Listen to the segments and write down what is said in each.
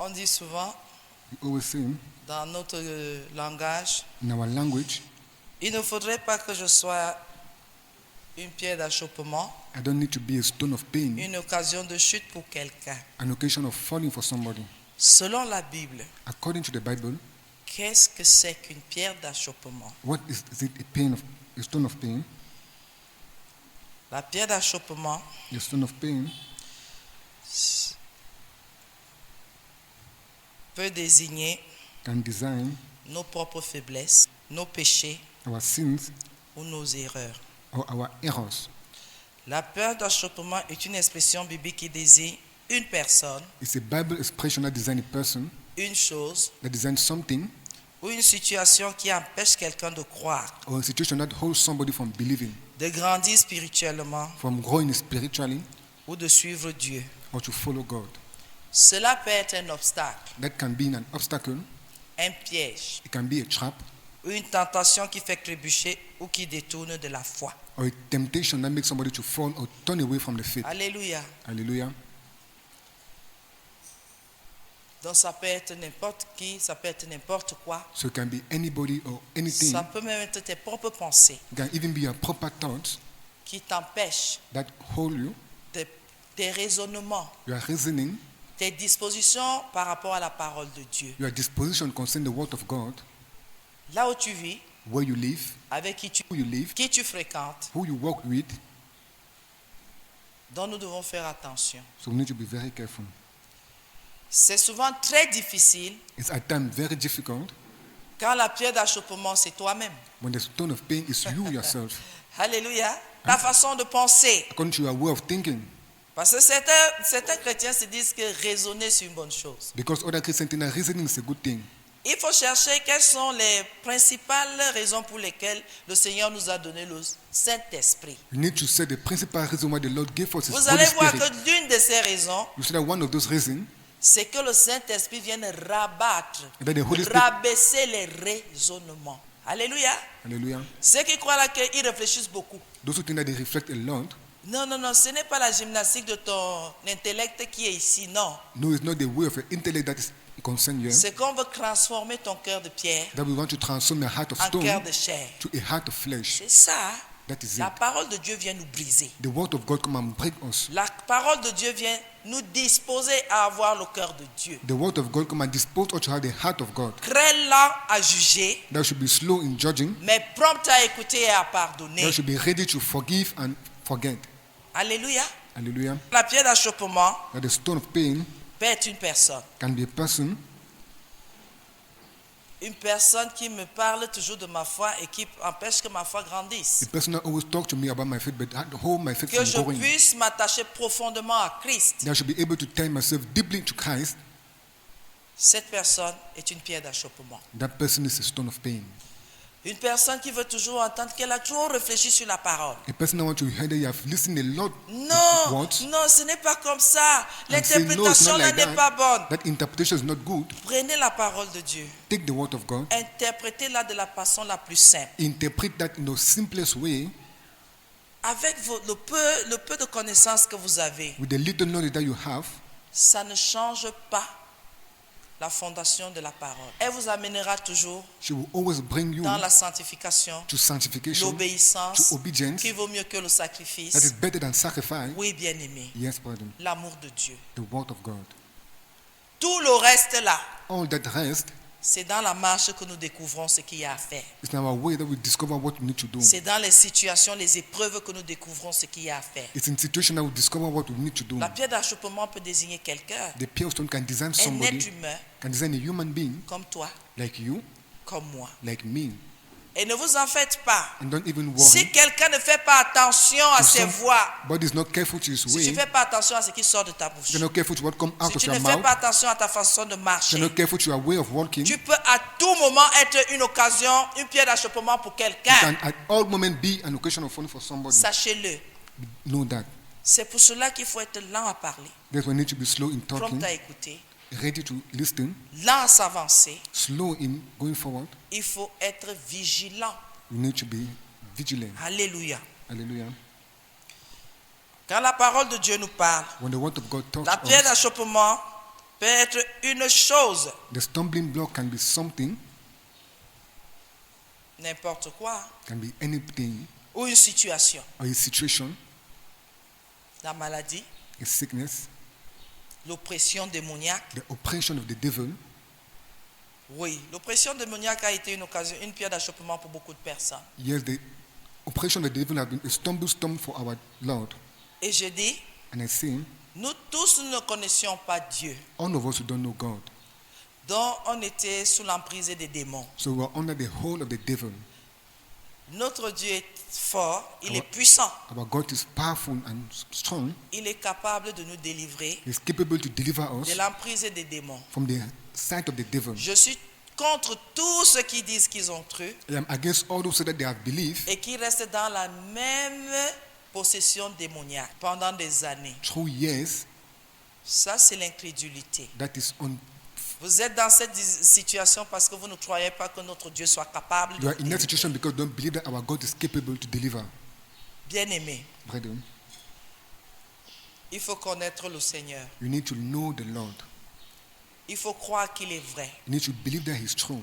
On dit souvent, We always say dans notre langage, in our language, il ne faudrait pas que je sois une pierre d'achoppement, I don't need to be a stone of pain, une occasion de chute pour quelqu'un. an occasion of falling for somebody. Selon la Bible, According to the Bible, qu'est-ce que c'est qu'une pierre d'achoppement? what is it a stone of pain? La pierre d'achoppement, A stone of pain peut désigner can design nos propres faiblesses, nos péchés our sins ou nos erreurs. or our errors. La pierre d'achoppement est une expression biblique qui désigne une personne, It's a Bible expression that designs a person, une chose that designs something, ou une situation qui empêche quelqu'un de croire, or a situation that holds somebody from believing, de grandir spirituellement from growing spiritually, ou de suivre Dieu. or to follow God. Cela peut être un obstacle, That can be an obstacle, un piège, it can be a trap, ou une tentation qui fait trébucher ou qui détourne de la foi. or a temptation that makes somebody to fall or turn away from the faith. Alléluia. Hallelujah. Donc ça peut être n'importe qui, ça peut être n'importe quoi. So it can be anybody or anything. Ça peut même être tes propres pensées It can even be your proper thoughts qui t'empêchent, that hold you, tes raisonnements, your reasoning, tes dispositions par rapport à la parole de Dieu. your disposition concerning the word of God, Là où tu vis, where you live, avec qui who you live, tu fréquentes, who you work with. dont nous devons faire attention. So we need to be very careful. C'est souvent très difficile It's at times very difficult quand la pierre d'achoppement, c'est toi-même. when the stone of pain is you yourself, Alléluia. Ta façon de penser. according to your way of thinking. Parce que certains chrétiens se disent que raisonner, c'est une bonne chose. Because other Christians think that reasoning is a good thing. Il faut chercher quelles sont les principales raisons pour lesquelles le Seigneur nous a donné le Saint-Esprit. You need to say the principal reason why the Lord gave us His Vous Holy allez voir Spirit. que l'une de ces raisons, You see that one of those reasons, c'est que le Saint-Esprit vienne rabattre, and then the Holy Spirit, rabaisser les raisonnements. Alléluia. hallelujah, Ceux qui croient là qu'ils réfléchissent beaucoup. those who think that they reflect a lot, Non, ce n'est pas la gymnastique de ton intellect qui est ici, non. no, it's not the way of your intellect that is concerned here, C'est qu'on veut transformer ton cœur de pierre that we want to transform a heart of en cœur stone de chair. to a heart of flesh. C'est ça. That is La it. parole de Dieu vient nous briser. The word of God come and break us. La parole de Dieu vient nous disposer à avoir le cœur de Dieu. The word of God come and dispose us to have the heart of God. Très lent à juger, That should be slow in judging. mais prompt à écouter et à pardonner. That should be ready to forgive and forget. Alléluia. Hallelujah. La pierre d'achoppement That the stone of pain peut être une personne. can be a person, Une personne qui me parle toujours de ma foi et qui empêche que ma foi grandisse. a person that always talk to me about my faith, but hold my faith Que je from growing. puisse m'attacher profondément à Christ. That I should be able to tie myself deeply to Christ. Cette personne est une pierre d'achoppement. That person is a stone of pain. Une personne qui veut toujours entendre, qu'elle a toujours réfléchi sur la parole. A person that want to hear that you have listened a lot to Non, words non, ce n'est pas comme ça. and say no, it's L'interprétation not là like n'est pas bonne. That interpretation is not good. Prenez la parole de Dieu. Take the word of God. Interprétez-la de la façon la plus simple. Interpret that in the simplest way Avec le peu de connaissances que vous avez, with the little knowledge that you have. ça ne change pas la fondation de la parole. Elle vous amènera toujours She will always bring you dans la sanctification, to sanctification, l'obéissance, to obedience. qui vaut mieux que le That is sacrifice. better than sacrifice. Oui, bien-aimé, Yes, pardon. l'amour de Dieu. The word of God. Tout le reste là, All that rest c'est dans la marche que nous découvrons ce qu'il y a à faire. is in our way that we discover what we need to do. C'est dans les situations, les épreuves que nous découvrons ce qu'il y a à faire. It's in situation that we discover what we need to do. La pierre d'achoppement peut désigner quelqu'un, The pure stone can design un être somebody, humain can design a human being comme toi, like you, comme moi. like me. Et ne vous en faites pas. And don't even Si worry. quelqu'un ne fait pas attention à ses voix, But is not careful to his si tu way. ne fais pas attention à ce qui sort de ta bouche, You're not careful to what comes out si of tu your ne fais mouth. pas attention à ta façon de You're marcher, not careful to your way of walking. tu peux à tout moment être une occasion, une pierre d'achoppement pour You quelqu'un. can at all moment be an occasion of falling for somebody. Sachez-le. Know that. C'est pour cela qu'il faut être lent à parler, That's why we need to be slow in talking, prompt à écouter, ready to listen, lent à s'avancer. slow in going forward. Il faut être vigilant. We need to be vigilant. Alléluia. Hallelujah. Quand la parole de Dieu nous parle, When the word of God talks la pierre us, d'achoppement peut être une chose, The stumbling block can be something, n'importe quoi, can be anything, ou une situation. or a situation, La maladie, a sickness, l'oppression démoniaque. the oppression of the devil. Oui, l'oppression démoniaque a été une pierre d'achoppement pour beaucoup de personnes. Yes, the oppression of the devil has been a stumbling stone for our Lord. Et je dis, And I say, nous tous nous ne connaissions pas Dieu, all of us who don't know God. dont on était sous l'emprise des démons. So we are under the hold of the devil. Notre Dieu est fort, il est puissant, Our God is powerful and strong. il est capable de nous délivrer He is capable to deliver de us l'emprise des démons. from the sight of the devil. Je suis contre tous ceux qui disent qu'ils ont cru I am against all those that they have believed et qui restent dans la même possession démoniaque pendant des années. through years. Ça, c'est l'incrédulité. That is on. Vous êtes dans cette situation parce que vous ne croyez pas que notre Dieu soit capable You de are in that délivrer. situation because you don't believe that our God is capable to deliver. Bien-aimé, Brethren, il faut connaître le Seigneur. you need to know the Lord. Il faut croire qu'il est vrai. You need to believe that He is true.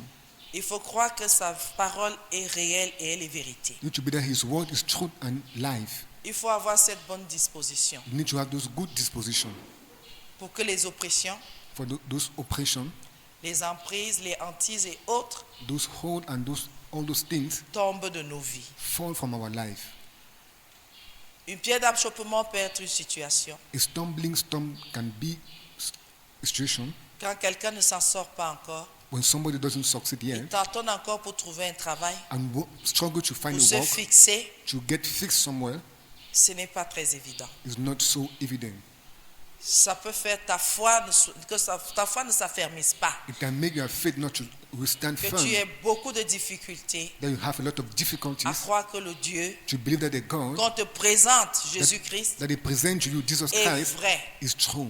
Il faut croire que sa parole est réelle et elle est vérité. You need to believe that His word is truth and life. Il faut avoir cette bonne disposition You need to have those good dispositions pour que les oppressions, for those oppression, les emprises, les hantises et autres those hold and all those things tombent de nos vies. fall from our life. Une pierre d'achoppement peut être une situation. A stumbling stone can be a situation Quand quelqu'un ne s'en sort pas encore, when somebody doesn't succeed il yet tâtonne encore pour trouver un travail, and struggle to find pour a se work, fixer, to get fixed somewhere ce n'est pas très évident. is not so evident. Ça peut faire ta foi ta foi ne s'affermisse pas, It can make your faith not to withstand que firm, tu aies beaucoup de difficultés that you have a lot of à difficulties croire que le Dieu to believe that the God qu'on te présente, Jésus-Christ, that they present to you, Jesus est Christ, vrai. is true.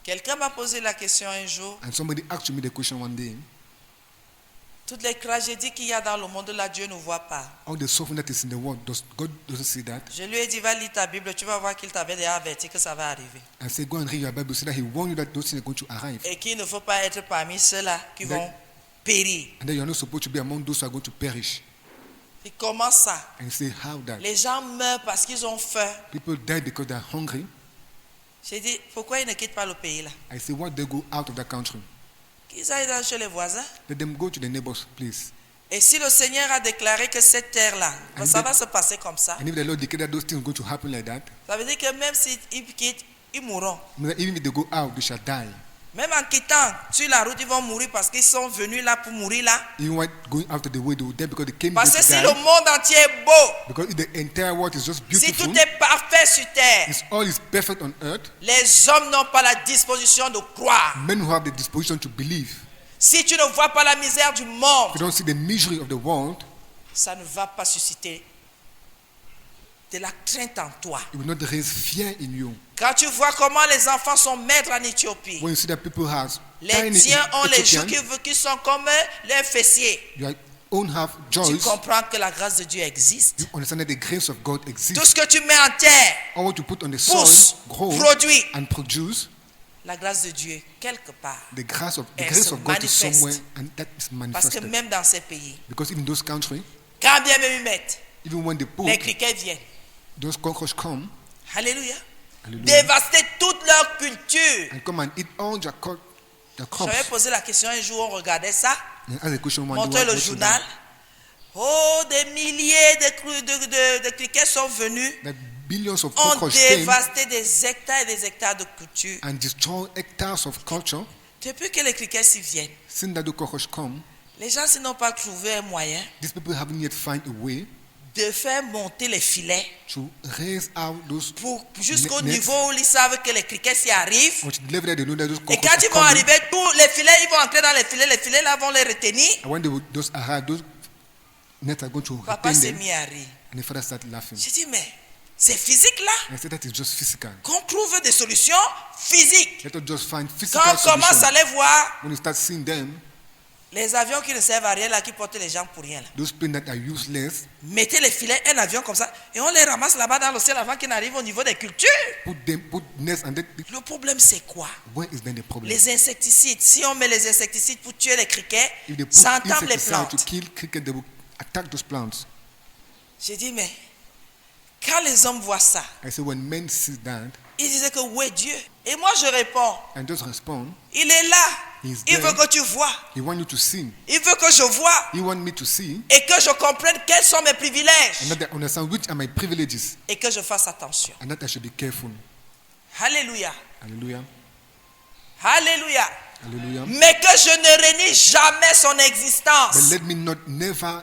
Quelqu'un m'a posé la question un jour, And somebody asked me the question one day, toutes les tragédies qu'il y a dans le monde là, Dieu ne voit pas. all the suffering that is in the world, God doesn't see that? Je lui ai dit, va lire ta Bible, tu vas voir qu'il t'avait déjà averti que ça va arriver. I say, go and read your Bible so that He warned you that those things are going to arrive. Et qu'il ne faut pas être parmi ceux-là qui vont périr. And then you're not supposed to be among those who are going to perish. Et comment ça? And you say, how that? Les gens meurent parce qu'ils ont faim. People die because they are hungry. J'ai dit, pourquoi ils ne quittent pas le pays là? I say, why they go out of the country? Qu'ils aillent chez les voisins. Let them go to the neighbor's place. Et si le Seigneur a déclaré que cette terre-là, And ça then- va se passer comme ça, And if the Lord declared that those things are going to happen like that, ça veut dire que même s'ils quittent, ils mourront. even if they go out, they shall die. Même en quittant sur la route, ils vont mourir parce qu'ils sont venus là pour mourir là. Even while going out of the way, they will die because they came Parce here que to si die. le monde entier est beau, Because if the entire world is just si beautiful, tout est parfait sur terre, it's all is perfect on earth, les hommes n'ont pas la disposition de croire. men who have the disposition to believe, Si tu ne vois pas la misère du if monde, you don't see the misery of the world, ça ne va pas susciter de la crainte en toi. it will not raise fear in you. Quand tu vois comment les enfants sont maîtres en Éthiopie, When you see that people have les tiny tiens ont les joues Ethiopian, qui sont comme les fessiers. your own have Tu joys, comprends que la grâce de Dieu existe. you understand that the grace of God Tout exists. ce que tu mets en terre All what you put on the soil, pousse, grow produit. and produce, La grâce de Dieu, quelque part. the grace of Elle God se is manifeste. somewhere, and that is Parce que manifested. même dans ces pays, Because even those countries, quand bien même ils mettent, even when they put, les criquets viennent. those cockroaches come, Alléluia. hallelujah, Dévaster toute leur culture. and come and eat all their crops. J'avais posé la question un jour, on regardait ça, And ask the question one montrait day, le journal. Oh, des milliers de criquets sont venus, that billions of ont cockroaches came dévasté des hectares et des hectares de culture. and destroy hectares of culture. Depuis que les criquets s'y viennent, Since that the cockroaches come, les gens s'ils n'ont pas trouvé un moyen these people haven't yet found a way de faire monter les filets to raise out those jusqu'au nets, niveau où ils savent que les criquets s'y arrivent. or to the level that they know that those Et quand cockroaches ils are vont coming. arriver, tous les filets, ils vont entrer dans les filets là vont les retenir. And when they will just arrive, those nets are going to Papa retain s'est them. mis à rire. And the father started laughing. J'ai dit, mais c'est physique là. And I said that is just physical. Qu'on trouve des solutions physiques. Let us just find Quand physical on commence à solutions. les voir, When you start seeing them, Les avions qui ne servent à rien là, qui portent les gens pour rien là. Those planes that are useless, Mettez les filets, un avion comme ça, et on les ramasse là-bas dans le ciel avant qu'ils n'arrivent au niveau des cultures. put nest and then Le problème c'est quoi? where is then the problem? Les insecticides. Si on met les insecticides pour tuer les criquets, If they put ça entame les insecticide to plantes. kill cricket, they will attack those plants. J'ai dit, mais quand les hommes voient ça, I say when men see that ils disaient que où est Dieu? Et moi je réponds, and just respond, il est là. He's Il there. veut que tu vois. he want you to see. Il veut que je vois He want me to see et que je comprenne quels sont mes privilèges and that I understand which are my privileges et que je fasse attention. and that I should be careful. Alléluia. Hallelujah. Alléluia. Hallelujah. Mais que je ne renie jamais son But existence. let me not never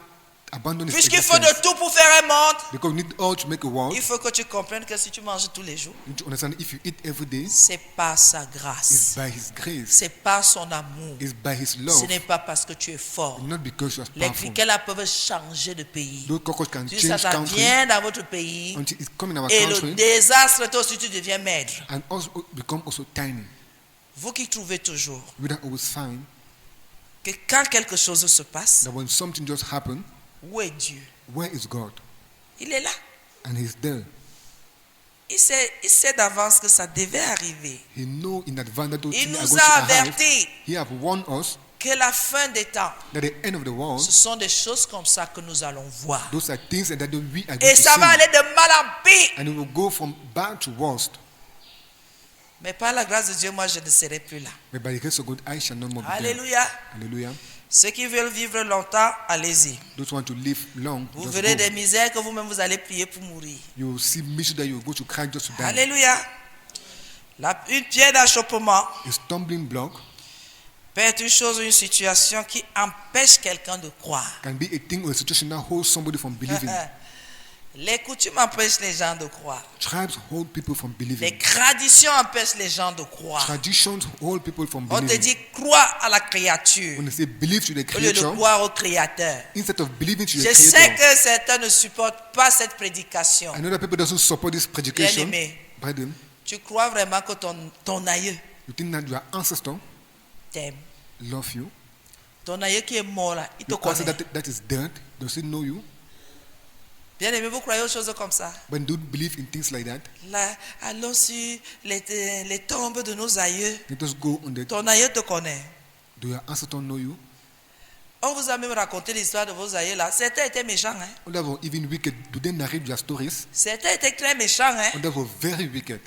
abandon his Puisqu'il faut de existence. tout pour faire un monde, Because we need all to make a world. il faut que tu comprennes que si tu manges tous les jours, You need to understand if you eat every day, c'est par sa it's grâce. by his grace. C'est par son amour. It's by his Ce love. n'est pas parce que tu es fort. Not because you are Les powerful. criquets là peuvent changer de pays. Those cockroaches can Si ça, change ça country vient dans votre pays until it's come in our et le country désastre, toi aussi tu deviens maître. and also become also tiny. Vous qui trouvez toujours We don't always find que quand quelque chose se passe, that when something just happens, où est Dieu? where is God? Il est là. And he's there. Il sait d'avance que ça devait arriver. He know in advance that those Il things are nous going a to arrive. avertis He have warned us que la fin des temps, that the end of the world, ce sont des choses comme ça que nous allons voir. those are things that we are going Et to ça va see. aller de mal en pire. And it will go from bad to worst. Mais par la grâce de Dieu, moi je ne serai plus là. But by the grace of God, I shall not more be there. Alléluia. Hallelujah. Ceux qui veulent vivre longtemps, allez-y. Those who want to live long, Vous just verrez go. des misères que vous-même vous allez prier pour mourir. You will see misery that you will go to cry just to die. Alléluia. Une pierre d'achoppement A stumbling block peut être une chose ou une situation qui empêche quelqu'un de croire. can be a thing or a situation that holds somebody from believing. Les coutumes empêchent les gens de croire. Tribes hold people from Les believing. traditions empêchent les gens de croire. Traditions hold people from On te believing. dit crois à la créature When they say believe to the au lieu de creator, croire au créateur. instead of believing to the Je sais creator, que certains ne supportent pas cette prédication. I know that people doesn't support this predication. Bien-aimé, Brethren, tu crois vraiment que ton aïeux you think that your ancestor t'aime? love you? Ton aïeux qui est mort là, il te Your ancestor connaît. that is dead, does he know you? Bien-aimé, vous croyez aux choses comme ça? But don't believe in things like that. Là, allons sur les tombes de nos aïeux. Let us go on the. Ton aïeux te connaît. Do your ancestor know you? On vous a même raconté l'histoire de vos aïeux là. Certains étaient méchants, hein? Others were even wicked. Do they narrate their stories? Certains étaient très méchants, hein? Others were very wicked.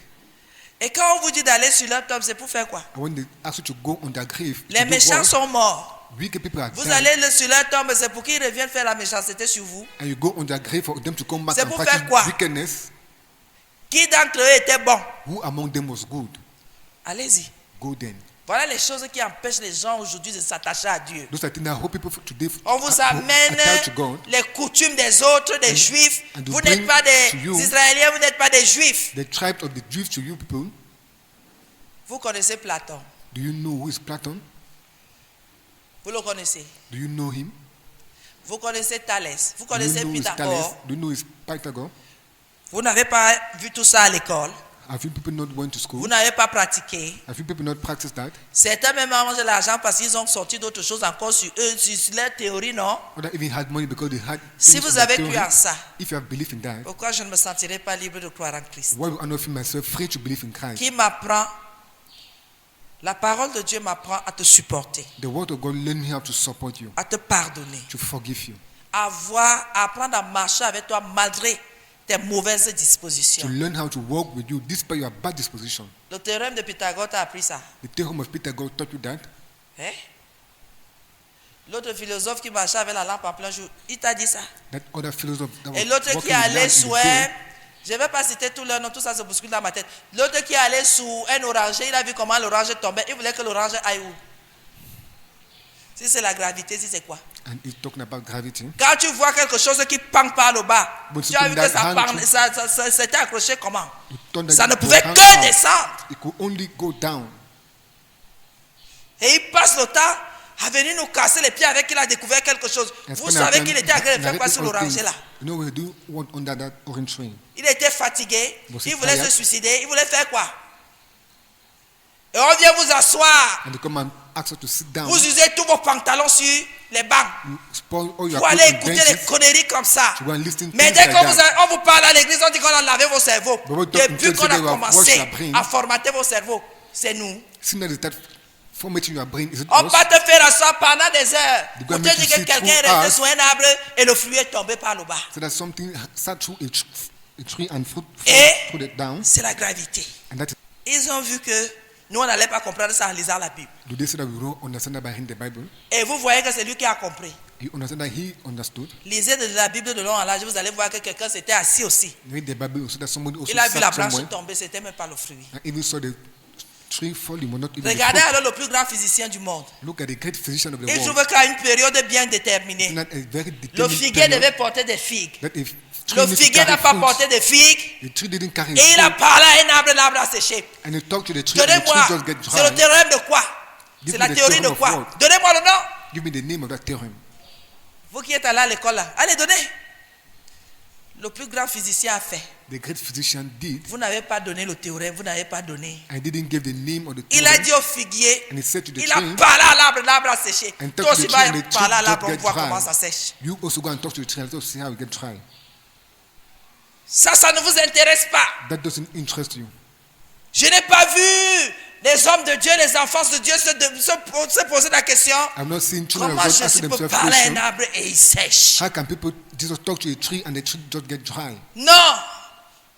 Et quand on vous dit d'aller sur leur tombe, c'est pour faire quoi? And when they ask you to go on their grave, Les to do méchants what? sont morts. Wicked people are Vous dead, allez sur leur tombe, c'est pour qu'ils reviennent faire la méchanceté sur vous. and you go on their grave for them to come back C'est and pour practice faire quoi? wickedness. Qui d'entre eux était bon? Who among them was good? Allez-y. Go then. Voilà les choses qui empêchent les gens aujourd'hui de s'attacher à Dieu. Those are things that hope people today On vous who amène attach to God. les coutumes des autres, des Juifs. and to Vous bring n'êtes pas des to you- Israéliens, vous n'êtes pas des Juifs. The tribe of the Jews to you people. Vous connaissez Platon. Do you know who is Platon? Vous le connaissez. Do you know him? Vous connaissez Thalès. Vous Do you connaissez know his Thales? Pythagore. Do you know his Pythagore? Vous n'avez pas vu tout ça à l'école. Have you people not went to Vous school? n'avez pas pratiqué. Have you people not practiced that? Certains même ont mangé l'argent parce qu'ils ont sorti d'autres choses encore sur eux, sur leur théorie, non? Or that even had money because they had. Si things vous in their avez cru theory. en ça, If you have belief in that, pourquoi je ne me sentirais pas libre de croire en Christ? why would I not feel myself free to believe in Christ? Qui m'apprend, la parole de Dieu m'apprend à te supporter, The word of God learn me how to support you, à te pardonner, to forgive you, à apprendre à marcher avec toi malgré tes mauvaises to dispositions. learn how to walk with you despite your bad disposition. Le théorème de Pythagore t'a appris ça. The theorem of Pythagore taught you that. Hein? L'autre philosophe qui marchait avec la lampe en plein jour, il t'a dit ça. That other philosopher that Et was l'autre walking qui with allait lamp in the sous day, je ne vais pas citer tout leur nom, tout ça se bouscule dans ma tête. L'autre qui allait sous un oranger, il a vu comment l'oranger tombait, il voulait que l'oranger aille où? Si c'est la gravité, si c'est quoi? and he's talking about gravity. Quand tu vois quelque chose qui pend par le bas, But tu as vu que that ça, hand pend, to- ça s'était accroché comment? You turn that- Ça ne your pouvait hand que out. descendre. It could only go down. Et il passe le temps à venir nous casser les pieds avec qu'il a découvert quelque chose. And Vous spend savez our qu'il time était en train de faire quoi narrating sur all l'oranger things. là? You know what he do what under that orange tree? Il était fatigué, Was il he voulait se tired? suicider, il voulait faire quoi? Et on vient vous asseoir. And they come and ask us to sit down. Vous usez tous vos pantalons sur les bancs. You spoil all your Pour aller clothes on écouter les benches. conneries comme ça. To go and listen to Mais things dès like qu'on that. on vous parle à l'église, on dit qu'on a lavé vos cerveaux. But when we talk in Depuis church, qu'on a they will commencé wash your brain. à formater vos cerveaux, c'est nous. Seeing that they start formatting your brain, is it On us? va te faire asseoir pendant des heures. They Pour go te and dire make que you quelqu'un sit est through resté us. sur un arbre et le fruit est tombé par le bas. So that something sat through a tree and fruit Et put it down. c'est la gravité. And that is, Ils ont vu que nous, on n'allait pas comprendre ça en lisant la Bible. do they say that we don't understand that by reading the Bible? Et vous voyez que c'est lui qui a compris. You understand that he understood? Lisez de la Bible de long en large, vous allez voir que quelqu'un s'était assis aussi. Read the Bible so that somebody also Il a vu la sat branche somewhere tomber, c'était même pas le fruit. and even saw the tree falling, but not even the Regardez fruit. alors le plus grand physicien du monde. Look at the great physician of the Il world. trouve qu'à une période bien déterminée, Isn't that a very le determined figuier period devait porter des figues. that if tree Le needs to figuier n'a carry pas fruit, porté de figues. the tree didn't carry Et il a fruit, parlé à un arbre, l'arbre a séché. and he talked to the tree, and the Donnez-moi, tree just get c'est le dry. théorème de quoi? Give C'est me la the théorie de theorem of quoi? what? Donnez-moi le nom. Give me the name of that theorem. Vous qui êtes allé à l'école là, allez donnez. Le plus grand physicien a fait. The great physician did. Vous n'avez pas donné le théorème, vous n'avez pas donné. I didn't give the name of the Il a theorem. dit au figuier, And he said to the il a tree, parlé à l'arbre, l'arbre a séché. and Toi talk to aussi the va tree, and the parler à tree l'arbre, on just voit get comment dry. ça sèche. You also go and talk to the tree and see how it get dry. Ça ne vous intéresse pas. That doesn't interest you. Je n'ai pas vu les hommes de Dieu, les enfants de Dieu se poser la question. I've not seen children Comment of God je asking peux themselves parler à un questions. arbre et il sèche? How can people, Jesus talk to a tree and the tree just get dry? Non.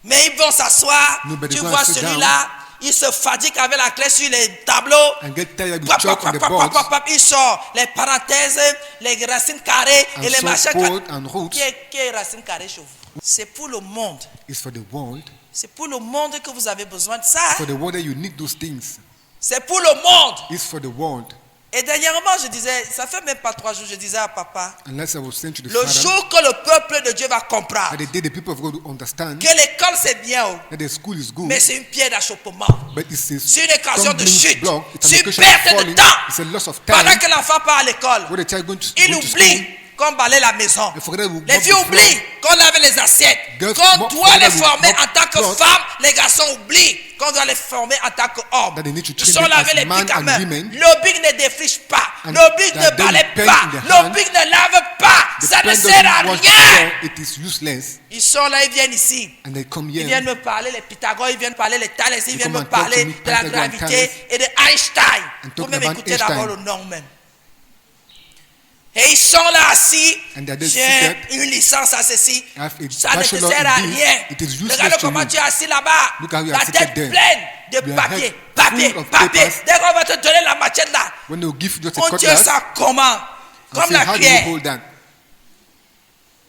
Mais ils vont s'asseoir. No, but they Tu go and vois sit celui-là, il se fatigue avec la clé sur les tableaux. And get tired with Pap, chalk pap, on the pap, boards pap, pap, il sort les parenthèses, les racines carrées and et les so machins. forth and roots. Qui est racine carrée chez vous? C'est pour le monde. Is for the world. C'est pour le monde que vous avez besoin de ça. For the world that you need those things. C'est pour le monde. It's for the world. Et dernièrement, je disais, ça fait même pas 3 jours, je disais à papa, Unless I was sent to the le Father, jour que le peuple de Dieu va comprendre at the day the people of God will understand que l'école c'est bien, oh, that the school is good, mais c'est une pierre d'achoppement. but it's a C'est une occasion de stumbling chute. block. It's C'est an une occasion of perte de falling. temps. It's a loss of time. Pendant que l'enfant part à l'école, When the child going to il school, oublie qu'on balaye la maison. they forget to Les mop filles the floor. oublient qu'on lave les assiettes. Girls Qu'on doit forget les to former mop en tant que clothes. femmes. Les garçons oublient qu'on doit les former en tant qu'hommes. That they need to Ils train sont them lavés as les man pics à and main. women. Le bic ne défriche pas. And Le bic ne that they balaye pen pas. in the Le hand. bic ne lave pas. The Ça ne pen sert à doesn't wash the rien. floor, it is useless. Ils sont là, ils viennent ici. And they come Ils here. viennent me parler les Pythagore, ils viennent parler les Thalès, ils viennent come me and talk to parler me, de la Pythagore and gravité Thalès. et de Einstein. And Faut talking même about écouter d'abord Einstein. le nom même. Et ils sont là assis. And they are there J'ai seated. une licence à ceci. I have a Ça ne te bachelor sert à in this. rien. It is useless Regarde to comment you. tu es assis là-bas. Look how you La are tête seated there. pleine de Your papier, head papier, full of papier. papers. Dès qu'on va te donner la machette là, When they will give you just a on tient cutlass, ça comment? and Comme say, la how do you pierre. hold that?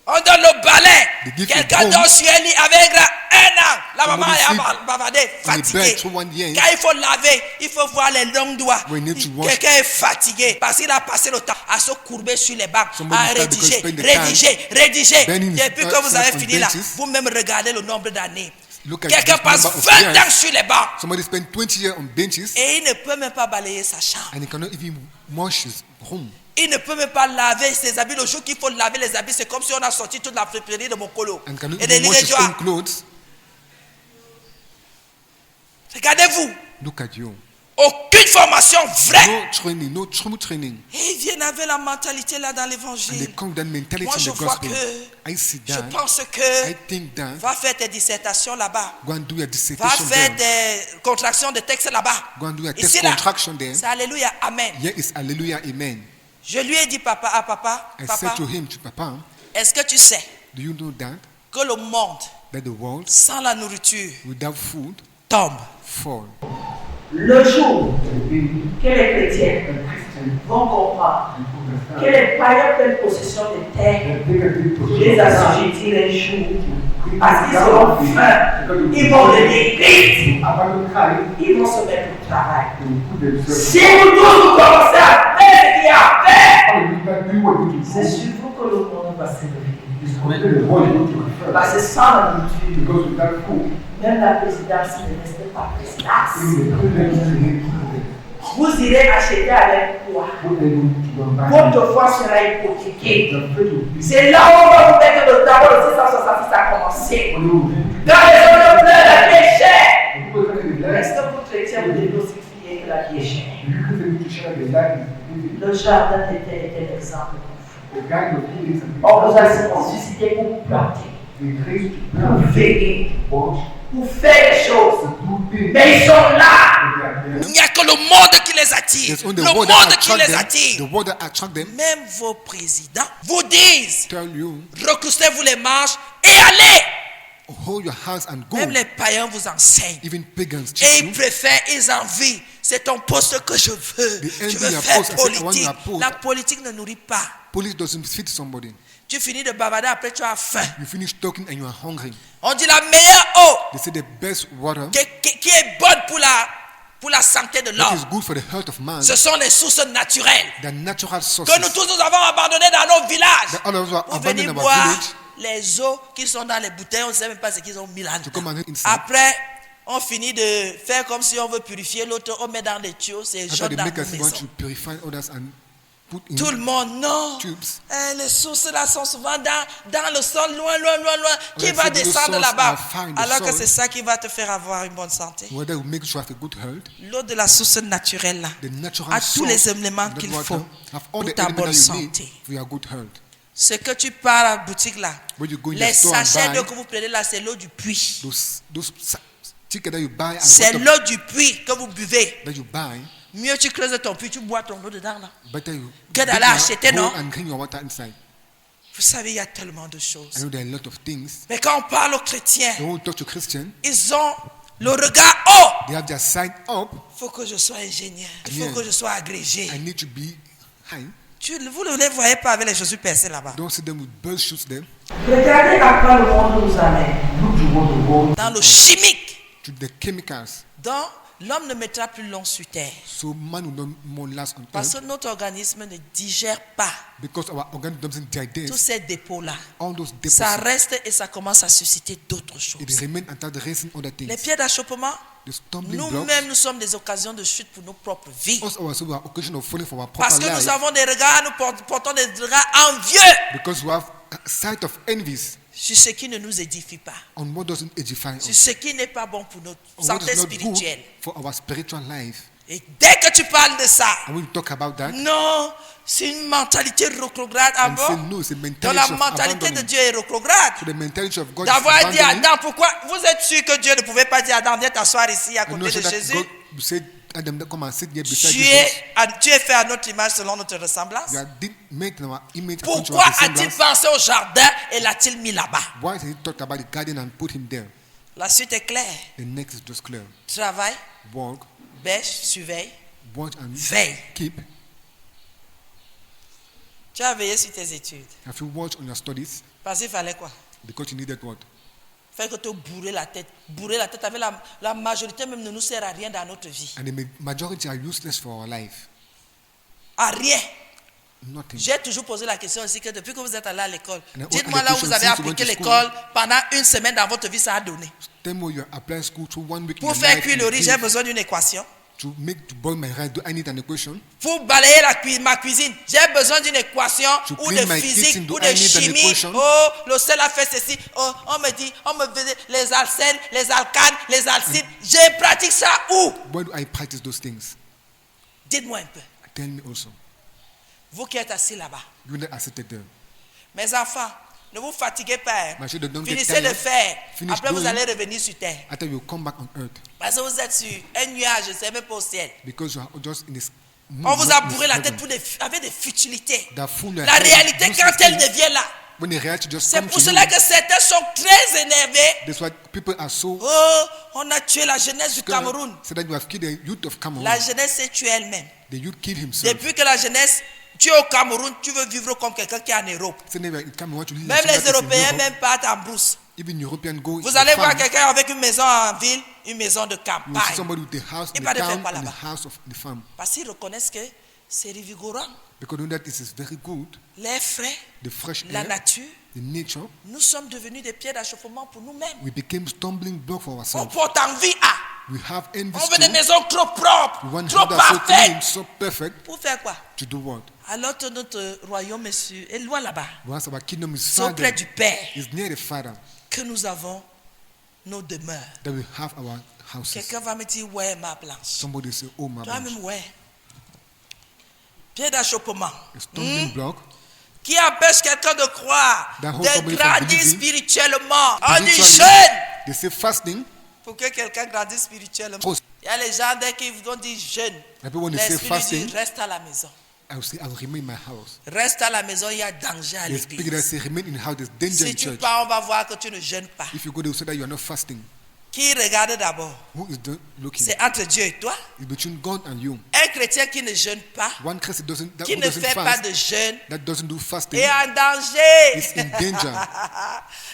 On donne le balai. They give Quelqu'un you dort broom. sur un lit avec un an. La maman Somebody est sleep bavardée, on the bed fatiguée. through 1 year. Quand il faut laver, il faut voir les longs doigts. We need to wash. Quelqu'un est fatigué parce qu'il a passé le temps à se courber sur les bancs, Somebody à start because rédiger, spend the time rédiger. bending Depuis que vous himself avez on fini là, benches. vous-même regardez le nombre d'années. Look at Quelqu'un this passe number of 20 years. ans sur les bancs Somebody spent 20 years on benches et il ne peut même pas balayer sa chambre. and he cannot even wash his room. Il ne peut même pas laver ses habits. Le jour qu'il faut laver les habits, c'est comme si on a sorti toute la friperie de mon colo. And cannot Et de even wash l'île his own clothes. Regardez-vous, Look at you. aucune formation vraie. No training, no true training. Et ils viennent avec la mentalité là dans And they l'évangile. come with that mentality Moi, in je the vois gospel. que, I see je that. pense I que, think that. va faire tes dissertations là-bas. Go and do your Va dissertation faire there. des contractions de texte là-bas. Go and do your Ici test là, contraction there. c'est Alléluia, Amen. Here is hallelujah, amen. Je lui ai dit papa, I papa, said to him, to Papa, est-ce que tu sais do you know that? que le monde That the world sans la nourriture without food tombe? fall. Le jour que les chrétiens vont comprendre que les païens prennent possession des terres, les assujettir un jour, parce qu'ils seront faim, ils vont devenir vite, ils vont se mettre au travail. Si vous tous vous commencez à faire ce qu'il y a à faire, c'est sur vous que le monde va s'élever. Parce que sans la nourriture, même la présidence ne reste pas présidence. Vous irez acheter avec quoi? Votre foi sera hypothéquée. C'est là où on va vous mettre le tableau de 666 a commencé. Dans les zones pleines de péché. Est-ce que vous chrétiens vous devez aussi crier que là qui est cher. The Eucharist in which you share the life is living. Le jardin était l'exemple pour vous. The guide of healings and On vous a suscité pour planter, the grace to pour plant, veiller, watch, pour faire les choses. to do things. Mais ils sont là. They are there. Il n'y a que le monde qui les attire. There's only Le the monde word that qui attract les them. attire. The word that attract them Même vos présidents vous disent, tell you, recroustez-vous les manches et allez. hold your hands and go. Même les païens vous enseignent. Even pagans Et cheat ils you. préfèrent, ils envient. C'est ton poste que je veux. They Je envy veux your faire post. I said, I want politique. your post. La politique ne nourrit pas. Police doesn't fit somebody. Tu finis de bavarder, après tu as faim. You finish talking and you are hungry. On dit la meilleure eau They say the best water qui est bonne pour la santé de that l'homme. is good for the health of man, Ce sont les sources naturelles the natural sources que nous tous nous avons abandonnées dans nos villages. that all of us are Pour abandoned venir in our boire village les eaux qui sont dans les bouteilles, on ne sait même pas ce qu'ils ont mis là. to come and inside. Après, on finit de faire comme si on veut purifier l'autre, on met dans des tuyaux, c'est After jaune they dans make nos us want maisons. to purify others and put in Tout le monde, non. tubes. Les sources là sont souvent dans le sol, loin. Qui Ouais, va c'est que les descendre sources là-bas? are far in the Alors que soil. c'est ça qui va te faire avoir une bonne santé. Whether will make sure you have a good health, L'eau de la source naturelle là the natural a tous les source, éléments that qu'il water, faut have all pour the ta elements bonne that you need santé. for your good health. Ce que tu pars à la boutique là, When you go in les the store and sachets buy, d'eau que vous prenez là, c'est l'eau du puits. those tickets that you buy and C'est water l'eau du puits que vous buvez. that you buy, Mieux tu creuses ton puits, tu bois ton eau dedans là. better you Que dig d'aller your acheter, hole non? and clean your water inside. Vous savez, il y a tellement de I choses. know there are a lot of things. Mais quand on parle aux chrétiens, They won't talk to Christians. ils ont le regard haut. They have their side up. Il faut que je sois ingénieur. Il faut Yeah. que je sois agrégé. I need to be high. Vous ne les voyez pas avec les chaussures percées là-bas. Don't see them with bird shoes there. Regardez à quoi le monde nous amène. Look to what the world Dans le chimique. to the chemicals. Donc, l'homme ne mettra plus long sur terre. So man will not more last on Parce earth que notre organisme ne digère pas because our organism doesn't tous digest ces dépôts-là. all those Ça deposits. reste et ça commence à susciter d'autres It choses. remains until the raising other Les things. pieds d'achoppement, The stumbling nous-mêmes, blocks. nous sommes des occasions de chute pour nos propres vies. Us also are occasion of falling for our Parce proper que nous life avons des regards, nous portons des regards envieux because we have a sight of envies sur ce qui ne nous édifie pas, on what doesn't edify sur us, ce qui n'est pas bon pour notre on what santé is not good spirituelle. for our spiritual life. Et dès que tu parles de ça, And when you talk about that, non, c'est une mentalité rétrograde. Ah and say bon? no, it's a Donc mentality la of mentalité de abandoning. Dieu est rétrograde. So the mentality of God is D'avoir dit à abandoning. Adam, pourquoi vous êtes sûr que Dieu ne pouvait pas dire à Adam, viens t'asseoir ici à And côté also de that Jésus? God said, Adam, come and sit here beside Tu Jesus. es fait à notre image selon notre ressemblance. You are made in our image according to Pourquoi our a-t-il resemblance. pensé au jardin et l'a-t-il mis là-bas? Why did he talk about the garden and put him there? La suite est claire. The next is just clear. Travail, Walk, bêche, surveille, watch and veille. keep. Tu as veillé sur tes études. Have you watched on your studies? Parce qu'il fallait quoi? Because you needed what? Il fallait que te bourrer la tête. Bourrer la tête avec la majorité même ne nous sert à rien dans notre vie. And the majority are useless for our life. À rien. Nothing. J'ai toujours posé la question aussi que depuis que vous êtes allé à l'école, And dites-moi all the là où vous questions avez since you went appliqué to l'école pendant une semaine dans votre vie, ça a donné. Tell me you apply school through 1 week in Pour your faire life cuire le and riz, give j'ai besoin d'une équation. to boil my rice. Do I need an equation? Pour balayer ma cuisine, j'ai besoin d'une équation To ou clean de my physique kitchen, do ou I de need an chimie. equation? Oh, le sel a fait ceci. Oh, on me faisait les alcènes, les alcanes, les alcides. Je pratique ça où? Where do I practice those things? Dites-moi un peu. Tell me also. Vous qui êtes assis là-bas. You that are seated there. Mes enfants, ne vous fatiguez pas. hein. My children, don't get Finissez de tired. faire. Finish Après, vous doing. allez revenir sur terre. After you come back on earth. Parce que vous êtes sur un nuage, je ne sais même pas au ciel. Because you are just in this On vous a not in bourré la heaven. tête avec des futilités. That fool your La head réalité, useless quand elle things. devient là, When the reality just c'est comes pour to cela you, que certains sont très énervés. that's why people are so Oh, on a tué la jeunesse du scared. Cameroun. So that you have killed the youth of Cameroon. La jeunesse s'est tuée elle-même. The youth killed himself. Depuis que la jeunesse tue au Cameroun, tu veux vivre comme quelqu'un qui est en Europe. So never in Cameroon want to live Même like les somebody in Européens Europe. même partent en brousse. Even European go Vous to allez the voir farm. quelqu'un avec une maison en ville, une maison de You see campagne. somebody with the house in Il the va le faire town quoi and the là-bas? house of the farm. Parce qu'ils reconnaissent que c'est revigorant. Because you know that this is very good. L'air frais, The fresh la air, nature. the nature. Nous sommes devenus des pierres d'achoppement pour nous-mêmes. We became stumbling block for On ourselves. porte envie à. We have envy On veut des too. maisons trop propres, We want trop houses that are so parfaites. clean, so perfect. Pour faire quoi? To do what? Alors que notre royaume est loin là-bas. Once our kingdom is C'est far auprès there, du Père is near the Father, que nous avons nos demeures. that we have our houses. Quelqu'un va me dire, ouais, ma blanche. Somebody say, oh, my Toi-même, branch. ouais. Pied d'achoppement. A stumbling block. Qui empêche quelqu'un de croire, That holds de somebody from grandir believing. spirituellement. On dit Spiritually, jeûne they say fasting. pour que quelqu'un grandisse spirituellement. Oh. Il y a les gens, dès qu'ils vont dire jeûne, Maybe when they say l'esprit lui fasting, dit reste à la maison. I will say, I will remain in my house. Reste à la maison, il y a danger à The spirit that l'église. say, remain in the house, there's danger Si in tu church. pars, on va voir que tu ne jeûnes pas. If you go, they will say that you are not fasting. Qui regarde d'abord? Who is looking? C'est entre Dieu et toi. It's between God and you. Un chrétien qui ne jeûne pas, One Christian qui who ne doesn't fait pas fast, de jeûne, that doesn't do fasting, est en danger. is in danger.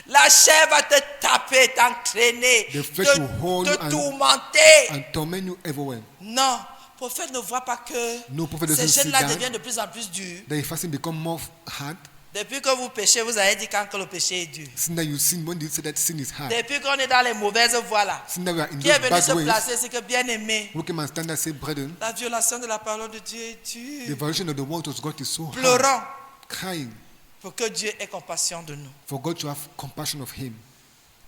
La chair va te taper, t'entraîner, The flesh will hold te you and- tourmenter. And torment you everywhere. Non, le prophète ne voit pas que No prophet ces doesn't see jeunes-là that. deviennent de plus en plus durs. That your fasting become more hard. Depuis que vous péchez, vous avez dit quand que le péché est dur. Sin that you sin, when they say that sin is hard. Depuis qu'on est dans les mauvaises voies là, Sin that we are in qui est those venu bad se ways. placer, c'est que bien aimé, Who came and stand and say, brethren, la violation de la parole de Dieu est the dure. violation of the word of God is so hard. Pleurons Crying pour que Dieu ait compassion de nous. for God to have compassion of Him.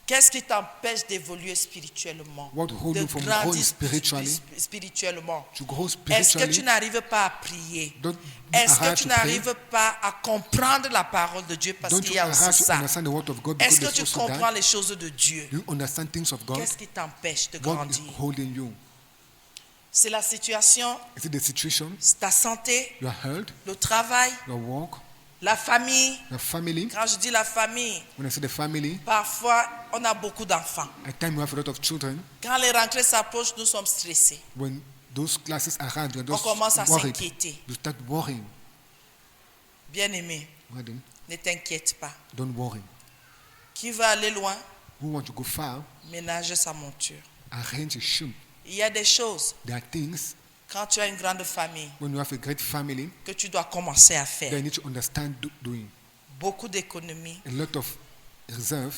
Qu'est-ce qui t'empêche d'évoluer spirituellement? What hold De you from grandir growing spiritually? spirituellement. To grow Est-ce que tu spiritually, n'arrives pas à prier? don't be Est-ce que hard tu to pray. n'arrives pas à comprendre la parole de Dieu parce Don't qu'il you y a hard aussi to ça? understand the word of God because Est-ce que there's tu also comprends that? les choses de Dieu? Do you understand things of God? Qu'est-ce qui t'empêche de What is grandir? holding you? C'est la situation, Is it the situation, c'est ta santé, your health, le travail, your work, la famille. your family? Quand je dis la famille, When I say the family, parfois on a beaucoup d'enfants. at times you have a lot of children. Quand les rentrées s'approchent, nous sommes stressés. When those classes are around, you're On just commence à worried. s'inquiéter. You start worrying. Bien-aimé, Madam, ne t'inquiète pas. don't worry. Qui va aller loin, Who want to go far, ménage sa monture. arrange a ship. Il y a des choses, There are things, quand tu as une grande famille, when you have a great family, que tu dois commencer à that faire. you need to understand doing. Beaucoup d'économies. A lot of reserve,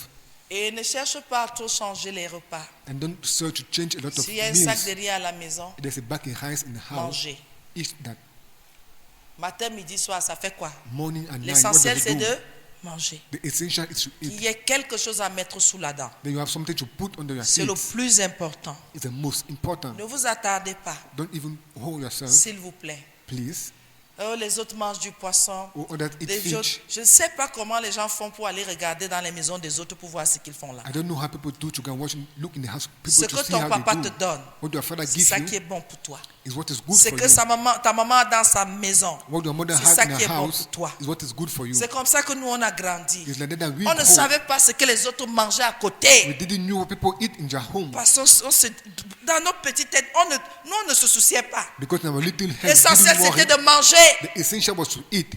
Et ne cherche pas à trop changer les repas. and don't search to change a lot of S'il y a un sac meals. de riz à la maison, There's a bag of rice in the house. mangez. Eat that. Matin, midi, soir, ça fait quoi? Morning and night, what L'essentiel, does c'est it do? de manger. The essential is to Qu'il eat. y ait quelque chose à mettre sous la dent. Then you have something to put under your C'est le feet. plus important. It's the most important. Ne vous attardez pas, Don't even hold yourself, s'il vous plaît. please. Oh, les autres mangent du poisson. Or others eat Les autres, fish. je ne sais pas comment les gens font pour aller regarder dans les maisons des autres pour voir ce qu'ils font là. I don't know how people do to go and watch, look in the house, Ce people que to see ton how papa they te do. donne, What your father c'est gives ça qui est you bon pour toi. is what is good Ce for que you. ta maman a dans sa maison, What your mother c'est has ça in qui est her bon house pour toi. is what is good for you. C'est comme ça que nous on a grandi. It's like that we On ne grow. savait pas ce que les autres mangeaient à We côté. didn't know what people eat in their home Parce que dans nos petites têtes, nous on ne se souciait pas. because in our little head, we L'essentiel didn't c'était worry. de manger, The essential was to eat,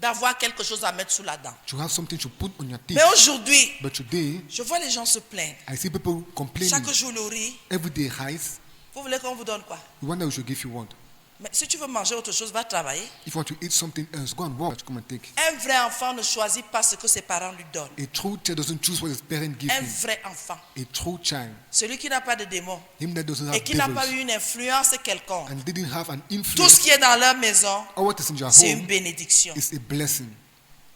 d'avoir quelque chose à mettre sous la dent. to have something to put on your teeth. Mais aujourd'hui, But today, je vois les gens se plaindre. I see people complaining Chaque jour le riz. everyday rice. Vous voulez qu'on vous donne quoi? You wonder we should give you what? Mais si tu veux manger autre chose, va travailler. If you want to eat something else, go and work. Come and take it. Un vrai enfant ne choisit pas ce que ses parents lui donnent. A true child doesn't choose what his parents give Un him. vrai enfant. A true child, Celui qui n'a pas de démons him that doesn't et have qui n'a pas devils eu une influence quelconque. and didn't have an Tout ce influence, qui est dans leur maison, or what is in your c'est une home bénédiction. is a blessing.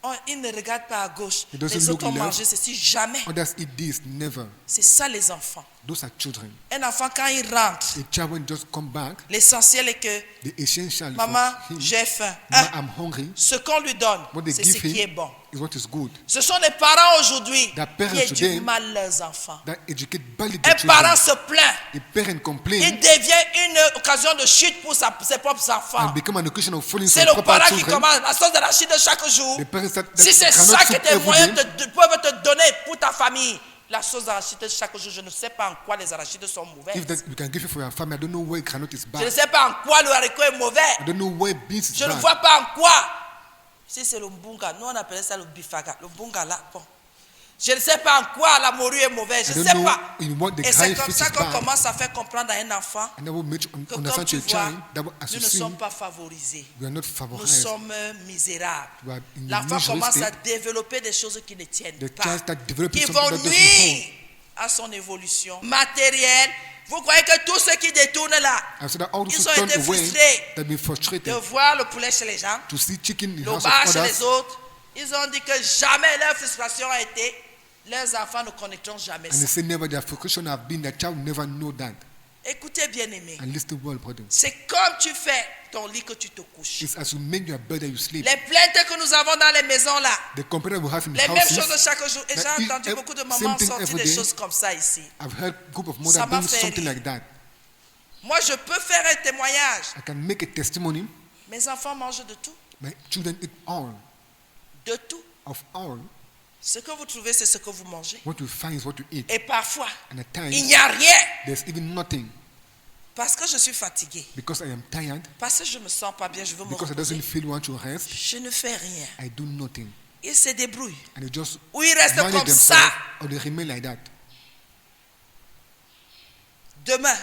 Oh, ils ne regardent pas à gauche. It doesn't Les look autres ont left. mangé ceci, jamais. Others eat this, never. C'est ça les enfants. Those are children. Un enfant, quand il rentre, A child when just come back, l'essentiel est que, the essential maman, for him, j'ai faim. "Mama, Hein? I'm hungry, Ce qu'on lui donne, what they c'est ce give qui est him bon. is what is good. Ce sont les parents aujourd'hui The parents qui éduquent today mal leurs enfants. That educate badly Un the children. parent se plaint. A parent complain Il devient une occasion de chute pour ses propres enfants. and become an occasion of falling C'est from le proper parent qui children. commande la sauce de la chute de chaque jour. The parents that Si c'est cannot ça que soup tes every moyens day, peuvent te donner pour ta famille, la sauce d'arachide de chaque jour, je ne sais pas en quoi les arachides sont mauvaises. if that we can give you for your family, I don't know why cannot is Je ne bad. sais pas en quoi le haricot est mauvais. I don't know why beans is Je ne bad. vois pas en quoi. Si c'est le mbunga, nous on appelait ça le bifaga. Le mbunga là, bon. Je ne sais pas en quoi la morue est mauvaise. Je I ne don't sais know pas. in what the Et c'est guy comme fish ça is qu'on bad. commence à faire comprendre à un enfant And that will make you que comme understand tu to a vois, child that as nous you ne see, sommes pas favorisés. we are not Nous favorized. sommes misérables. We are in L'enfant misery commence à state. développer des choses qui ne tiennent The pas, child start developing qui something vont that doesn't nuire hold. à son évolution matérielle. Vous croyez que tous ceux qui détournent là, I said that all those ils who ont turn été away, frustrés they've been de frustrated voir le poulet chez les gens, to see chicken in the le house bar of chez others. les autres. Ils ont dit que jamais leur frustration a été leurs enfants ne connaîtront jamais And they ça. say never their vocation have been, their child will never know that. Écoutez, bien-aimé, And listen well, brother. c'est comme tu fais ton lit que tu te couches. It's as you make your bed that you sleep. Les plaintes que nous avons dans les maisons là, The complaint we have in les mêmes choses de houses, chaque jour. Et j'ai That entendu if- beaucoup de same mamans thing sortir every des day. choses comme ça ici. I've heard group of Ça mothers m'a doing fait something rire. like that. Moi, je peux faire un témoignage. I can make a testimony. Mes enfants mangent de tout. My children eat all De tout. of all. Ce que vous trouvez, c'est ce que vous mangez. What you find is what you eat. Et parfois, And at il times, n'y a rien. there's even nothing. Parce que je suis fatiguée. Because I am tired, Parce que je ne me sens pas bien, je veux me because I reposer. doesn't feel want to rest, Je ne fais rien. I do nothing. Ils se débrouillent. And they just Ou ils restent manage comme themselves, ça. or they remain like that. Demain,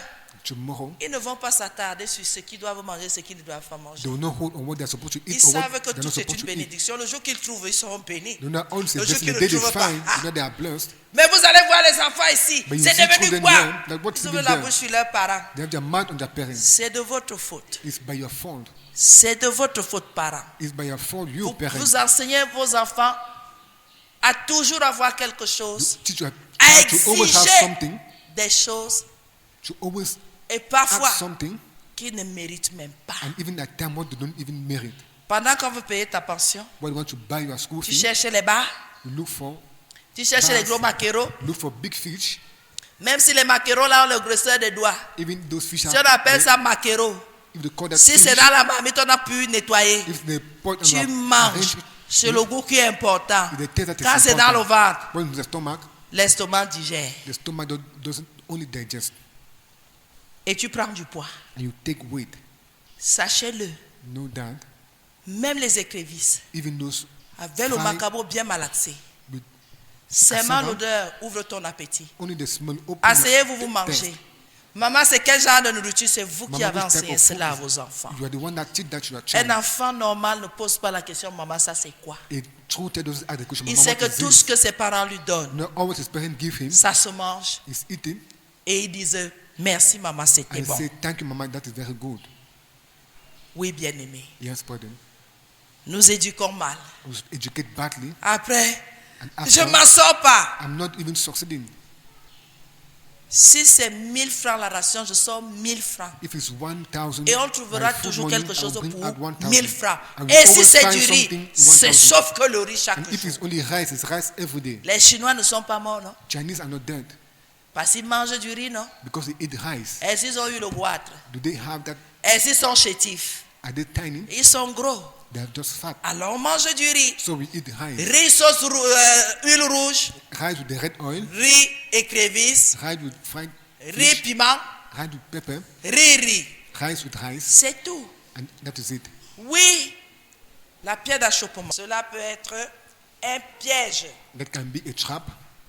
Tomorrow, ils ne vont pas s'attarder sur ce qu'ils doivent manger, ce qu'ils ne doivent pas manger. they will not hold on what they're supposed to Ils eat or what savent que they're not tout est supposed une to eat. bénédiction. Le jour qu'ils trouvent, ils seront bénis. They will not all say Le jour blessing. qu'ils The ne day they trouvent pas. find, Ah. you know they are blessed. Mais vous allez voir les enfants ici. But you C'est see devenu children quoi? here, like what's Ils ouvrent even la there? bouche sur leurs parents. They have their mouth on their parents. C'est de votre faute. It's by your fault. C'est de votre faute, parents. It's by your fault, you Vous, parents. vous enseignez vos enfants à toujours avoir quelque chose, Teach your à child to always have exiger something, des choses, to always et ask parfois something, qu'ils ne méritent même pas. and even at time what they don't even merit. Pendant qu'on veut payer ta pension, What you want to buy your school tu fee, cherches les bars, you look for les gros maquereaux. big fish, Même si les maquereaux là ont le grosseur des doigts, even those fish si are on appelle ça maquereau, if they call that si fish, c'est dans la marmite, on a pu nettoyer. if they put Tu on manges. C'est le goût qui est important. If the taste that is Quand c'est dans le important. ventre, When in the stomach, l'estomac digère. the stomach doesn't only digest, Et tu prends du poids. and you take weight. Sachez-le, Know that même les écrevisses, even those avec le fry macabo bien malaxé, with seulement cassava, l'odeur ouvre ton appétit. only the smell open. Asseyez-vous, vous your mangez. taste. Maman, c'est quel genre de nourriture? C'est vous qui Mama, avez which type enseigné of food cela à is- vos enfants. You are the one that teach that to your Un child. enfant normal ne pose pas la question, maman, ça c'est quoi? A true child doesn't ask the question, Il Mama, sait what que is tout this? ce que ses parents lui donnent, No, always his parents give him, ça se mange. he's eating, Et ils disent, merci maman, c'était and bon. say, thank you, Mama, that is very good. Oui, bien-aimé. Yes, pardon. Nous éduquons mal. I was educated badly, Après, and je after, ne m'en sors pas. I'm not even succeeding. Si c'est 1000 francs la ration, je sors 1000 francs. If it's 1,000, Et on trouvera my food toujours money, quelque I chose will pour bring out 1,000. 1000 francs. I will Et si always c'est find du something, riz, c'est 1,000. sauf que le riz chaque And if jour. it's only rice, it's rice every day. Les Chinois ne sont pas morts, non? Chinese are not dead Parce qu'ils mangent du riz, non? because they eat rice. Est-ce qu'ils ont eu le goitre? Do they have that? Est-ce qu'ils sont chétifs? Are they tiny? Ils sont gros. They are just fat. Alors on mange du riz. So we eat rice. Riz sauce huile rouge, Rice with the red oil, riz écrevisse, rice with fried riz fish, piment, rice with pepper, riz. rice with rice, C'est tout. and that is it. Oui, la pierre d'achoppement. Cela peut être un piège That can be a trap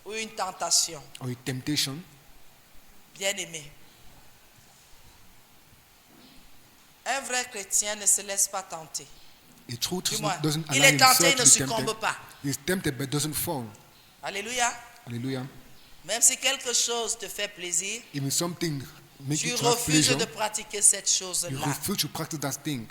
ou une tentation. or a temptation. Bien-aimé. Un vrai chrétien ne se laisse pas tenter. A true Du Christian moins, doesn't il allow est tenté, il himself ne to be succombe tempted. pas. He's tempted but doesn't fall. Alléluia. Hallelujah. Même si quelque chose te fait plaisir, Even something makes tu you to have refuses pleasure, de pratiquer cette you chose-là. refuse to practice that thing.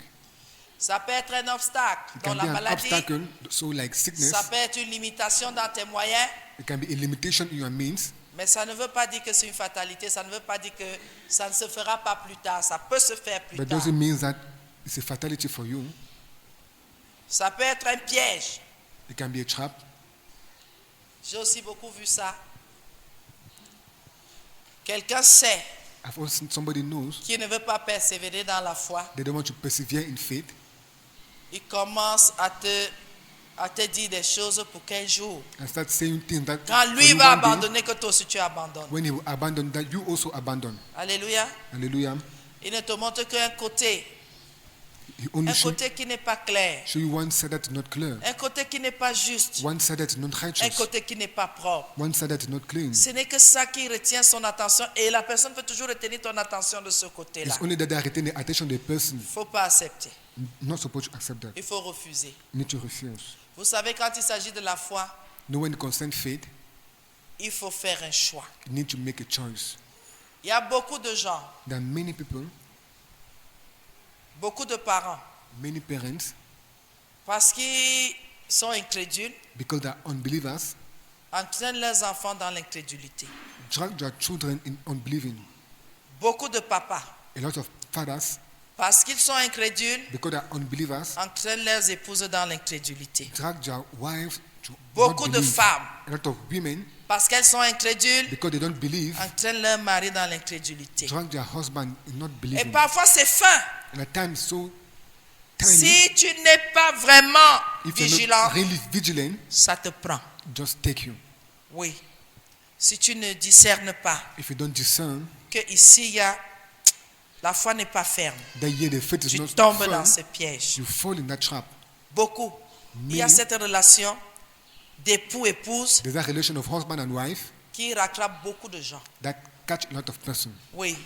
Ça peut être un obstacle It dans can la be an maladie. obstacle, so like sickness. Ça peut être une limitation dans tes moyens. It can be a limitation in your means, Mais ça ne veut pas dire que c'est une fatalité. Ça ne veut pas dire que ça ne se fera pas plus tard. Ça peut se faire plus but tard. doesn't mean that it's a fatality for you. Ça peut être un piège. It can be a trap. J'ai aussi beaucoup vu ça. Quelqu'un sait I've also seen somebody knows qui ne veut pas persévérer dans la foi. they don't want to persevere in faith. Il commence à te dire des choses pour 15 jours. And start saying things that Quand for lui you va one day, abandonner, que toi aussi tu abandonnes. when he will abandon, that you also abandon. Alléluia. Hallelujah. Il ne te montre qu'un côté. He only Un côté qui n'est pas clair. show you one side that is not clear, Un côté qui n'est pas juste. one side that is not Un righteous, côté qui n'est pas propre. one side that is not clean. Ce n'est que ça qui retient son attention et la personne peut toujours retenir ton attention de ce côté-là. It's only that they are retaining the attention of the person. Il ne faut pas accepter. Not supposed to accept that. Il faut refuser. You need to refuse. Vous savez, quand il s'agit de la foi, No, when it concerns faith, il faut faire un choix. you need to make a choice. Il y a beaucoup de gens, There are many people, beaucoup de parents, many parents, parce qu'ils sont incrédules, because they are unbelievers, entraînent leurs enfants dans l'incrédulité. drag their children in unbelieving. Beaucoup de papas, A lot of fathers, parce qu'ils sont incrédules, because they are unbelievers, entraînent leurs épouses dans l'incrédulité. drag their wives to Beaucoup not de believe. femmes, A lot of women, parce qu'elles sont incrédules, because they don't believe, entraînent leur mari dans l'incrédulité. drag their husband in not Et believing. parfois c'est fin. And at times so tiny, Si tu n'es pas vraiment if you're vigilant, not really vigilant, ça te prend. just take you. Oui. Si tu ne discernes pas If you don't discern, que ici il y a la foi n'est pas ferme, that year the faith is tu not tombes firm, dans ces pièges. you fall in that trap. Beaucoup. Il y a Many. cette relation d'époux-épouse There's that relation of husband and wife qui rattrape beaucoup de gens. that catch a lot of persons. Oui.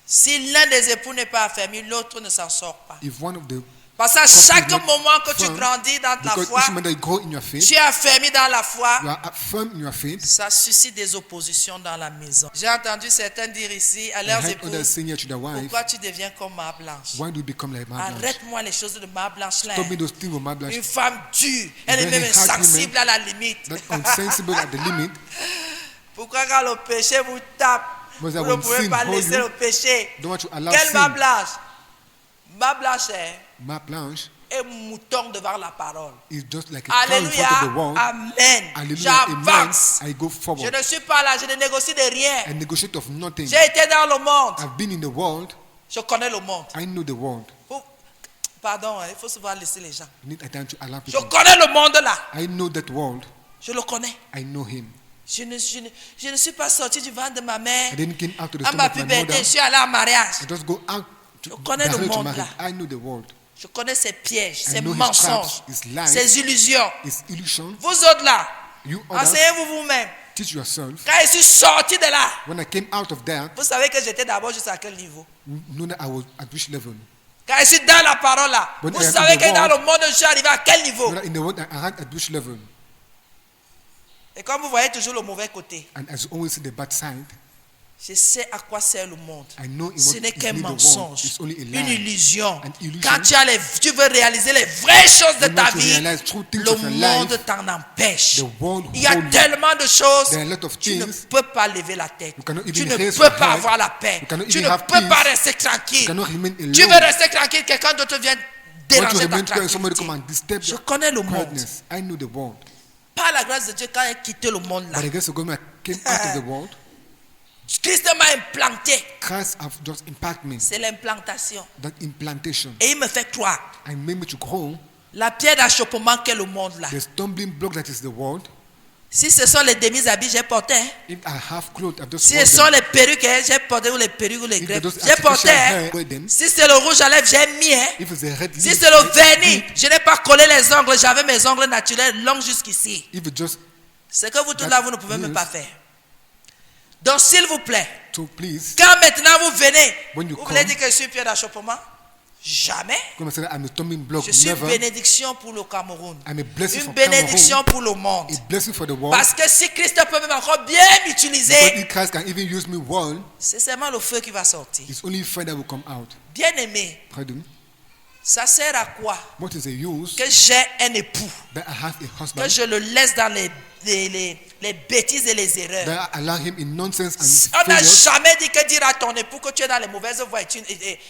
Si l'un des époux n'est pas affermi, l'autre ne s'en sort pas. If one of the Parce qu'à chaque not moment que tu firm, grandis dans ta because foi, each moment that you grow in your faith, tu es affermi dans la foi, you are firm in your faith. ça suscite des oppositions dans la maison. J'ai entendu certains dire ici à I leurs heard others épouses, saying here to their wife, pourquoi tu deviens comme ma blanche? why do you become like my blanche? Arrête-moi les choses de ma blanche là. Stop me those things with my blanche. Une femme dure, elle est Very même hard insensible à la limite. That unsensible at the limit. Pourquoi quand le péché vous tape, Because vous that ne when pouvez sin pas hold laisser you, le péché? don't want to allow Quelle ma sin. blanche? Ma blanche est My blanche un mouton devant la parole. is just like a cow in front Alléluia, of the world. amen. Hallelujah, amen. J'avance. I go Je forward. ne suis pas là, je ne négocie de rien. I negotiate of nothing. J'ai été dans le monde. I've been in the world. Je connais le monde. I know the world. Pardon, il faut souvent laisser les gens. You need a time to allow Je people. connais le monde là. I know that world. Je le connais. I know him. Je ne suis pas sorti du ventre de ma mère. I didn't come out to the À ma stomach of my puberté, mother. je suis allé en mariage. I just go out Je to connais le directly to monde marriage. là. I know the world. Je connais ses pièges, I ses know his mensonges, traps, his lies, ses illusions. his illusion. Vous autres là, You others, enseignez-vous vous-même. teach yourself. Quand je suis sorti de là, When I came out of that, vous savez que j'étais d'abord jusqu'à quel niveau? know that I was at which level. Quand je suis dans la parole là, When vous I am savez in the que dans world, le monde, je suis arrivé à quel niveau? Know that in the world I had at which level. Et comme vous voyez toujours le mauvais côté, And as you always see the bad side, je sais à quoi sert le monde. I know in Ce what n'est is qu'un need the world. mensonge, It's only a une lie. illusion. An illusion. Quand tu veux réaliser les vraies choses de You ta want to vie, realize true things le of your monde life. t'en empêche. The world Il y a hold you. tellement de choses, There are a lot of tu ne things. peux pas lever la tête. You cannot even Tu ne raise peux your pas head. avoir la paix. You cannot Tu even ne have peux pas peace. rester You tranquille. cannot remain alone. Tu veux rester tranquille, quelqu'un d'autre vient Want to déranger ta remain quiet, somebody come tranquillité. and disturb Je your connais le monde. quietness. I know the world. Par la grâce de Dieu, quand j'ai quitté le monde là, But I guess when I came out of the world, Christ m'a implanté. Christ have just impacted me. C'est l'implantation. That implantation. Et il me fait croire. And made me to grow. La pierre d'achoppement qu'est le monde là. The stumbling block that is the world. Si ce sont les demi-habits j'ai porté, hein. If I have clothes, I've just Si worn ce sont them. les perruques hein, j'ai porté ou les perruques ou les If greffes, those j'ai porté. artificial Hein. hair, wear them. Si c'est le rouge à lèvres, j'ai mis. Hein. If it's a red Si lip, c'est le I vernis, dip. je n'ai pas collé les ongles, j'avais mes ongles naturels longs jusqu'ici. If it's just Ce que vous tous là, vous ne pouvez même pas faire. Donc s'il vous plaît, to please, quand maintenant vous venez, When you vous voulez come, dire que je suis pierre d'achoppement? Jamais. come and say that I'm a stumbling block. Je suis une Never. bénédiction pour le Cameroun. I'm a blessing Une for bénédiction Cameroun. pour le monde. A blessing for the world. Parce que si Christ peut même encore bien Because m'utiliser, if Christ can even use me well, c'est seulement le feu qui va sortir. it's only fire that will come out. Bien aimé, Pardon? ça sert à quoi What is the use que j'ai un époux, that I have a que husband, je le laisse dans les bêtises et les erreurs? that I allow him in nonsense On and n'a failures? jamais dit que dire à ton époux que tu es dans les mauvaises voies est une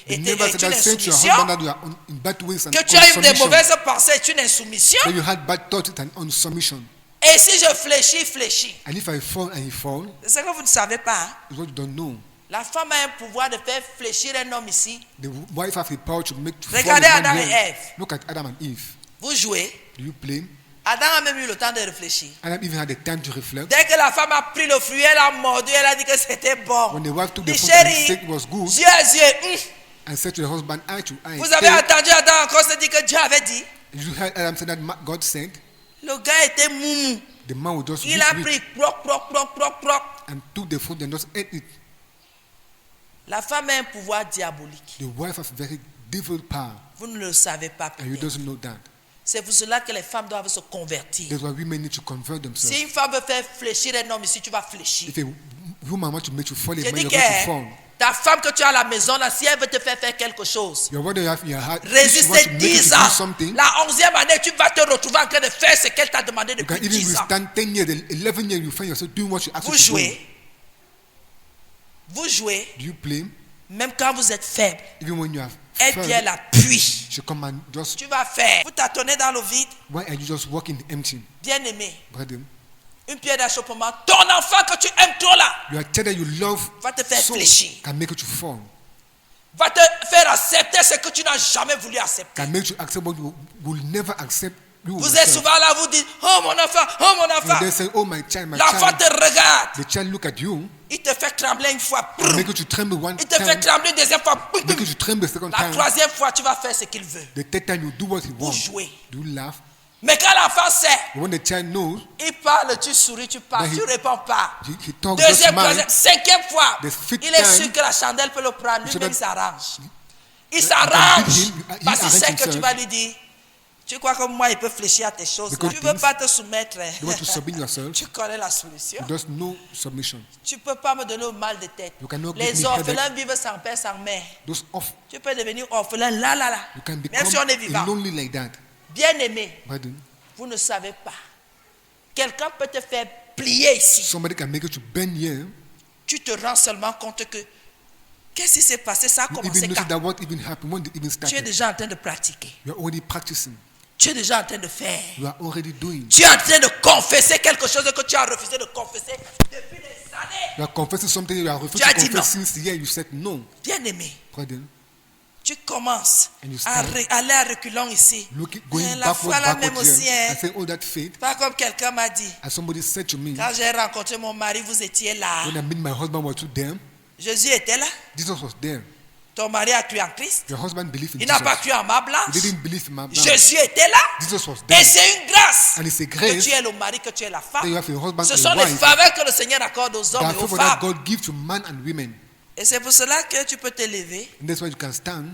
You never said that saying to your insoumission, husband that you are in bad ways and que tu as eu des unsubmission. mauvaises pensées est une insoumission. That you had bad thoughts and unsubmission. Et si je fléchis, fléchis. And if I fall and you fall, C'est ce que vous ne savez pas. Hein? it's what you don't know. La femme a un pouvoir de faire fléchir un homme ici. The wife has the power to make to fall Regardez a man Adam et here. Ève. Look at Adam and Eve. Vous jouez. Do you play? Adam a même eu le temps de réfléchir. Adam even had the time to reflect. Dès que la femme a pris le fruit, elle a mordu, elle a dit que c'était bon. When the wife took the Dit, fruit and chérie, said it was good, yeux à yeux. and said to the husband, eye to eye, Vous avez entendu Adam encore se dire que Dieu avait dit. you heard Adam say that God said, Le gars était moumou. the man would just Il a weep pris croc, croc, croc, croc, croc. and took the fruit and just ate it. La femme a un pouvoir diabolique. The wife has very devil power, Vous ne le savez pas and you peut-être. doesn't know that. C'est pour cela que les femmes doivent se convertir. That's why women need to convert Si themselves. une femme veut faire fléchir un homme ici, tu vas fléchir. If a woman wants to make you fall, a J'ai man, dit you're going to que fall. Ta femme que tu as à la maison, là, si elle veut te faire quelque chose, Your wife you have in your heart, if she résister wants to make you 10 to do ans. something, La 11e année, tu vas te retrouver en train de faire ce qu'elle t'a demandé you depuis can even 10 ans. withstand 10 years, 11 years, you find yourself doing what you ask Vous you to do. jouez. Vous jouez, Do you play? même quand vous êtes faible. Even when you have Elle felt, vient l'appui. she come and just, Tu vas faire. Vous tâtonnez dans le vide. why are you just walking empty? Bien-aimé, Brethren, une pierre d'achoppement. Ton enfant que tu aimes trop là, your child that you love va te faire so fléchir. can make you to fall. Va te faire accepter ce que tu n'as jamais voulu accepter. Can make you accept what you will never accept. You Vous êtes yourself. souvent là, vous dites, oh mon enfant, oh mon And enfant. they say, oh my child, L'enfant te regarde. the child look at you, Il te fait trembler une fois. and make you to tremble one Il te fait time, trembler une deuxième fois. make you to tremble the second La time. troisième fois, tu vas faire ce qu'il veut. The third time you do what he Vous wants. jouez. Do you laugh? Mais quand l'enfant sait, But when the child knows, il parle, tu souris, tu parles, Then tu he- réponds pas. he talks just Deuxième, smile. troisième, cinquième fois, The fifth il est time, sûr que la chandelle peut le prendre. so Lui-même, il that- s'arrange. Il can s'arrange. beat him, he Parce qu'il arrange sait que tu himself. vas lui dire, tu crois que moi, il peut fléchir à tes choses. là. Because Tu ne veux things- pas te soumettre. hein. you want to submit yourself, Tu connais la solution. there's no submission. Tu ne peux pas me donner au mal de tête. You cannot give Les me orphelins vivent sans père, sans mère. Those off, Tu peux devenir orphelin là, là, là. you can Même si on est become vivant. lonely like that. Bien-aimé, Brethren, vous ne savez pas. Quelqu'un peut te faire plier ici. somebody can make you to bend here. Tu te rends seulement compte que qu'est-ce qui s'est passé? Ça a You commencé even notice quand? that what even happened, when it even Tu es started. déjà en train de pratiquer. You are already practicing. Tu es déjà en train de faire. You are already doing. Tu es en train de confesser quelque chose que tu as refusé de confesser depuis des années. You are confessing something you are refusing Tu as to dit confess non. since here. You said no. Bien-aimé, Brethren, tu commences And you à start aller à reculons ici. going La foi là même backwards aussi, here. hein. I say, oh, that faith. Pas comme quelqu'un m'a dit. As somebody said to me, Quand j'ai rencontré mon mari, vous étiez là. when I met my husband, was you there? Jésus était là. Jesus was there. Ton mari a cru en Christ. Your husband believed in Il n'a pas Jesus. cru en ma He blanche. didn't believe in my blood. Jésus était là. Jesus was Et there. c'est une grâce And it's a que grace tu es le mari, que tu es la that you femme. have a husband Ce and sont a les wife. faveurs que le Seigneur accorde aux hommes That et aux favor that femmes. God gives to man and women. Et c'est pour cela que tu peux te lever. And that's why you can stand.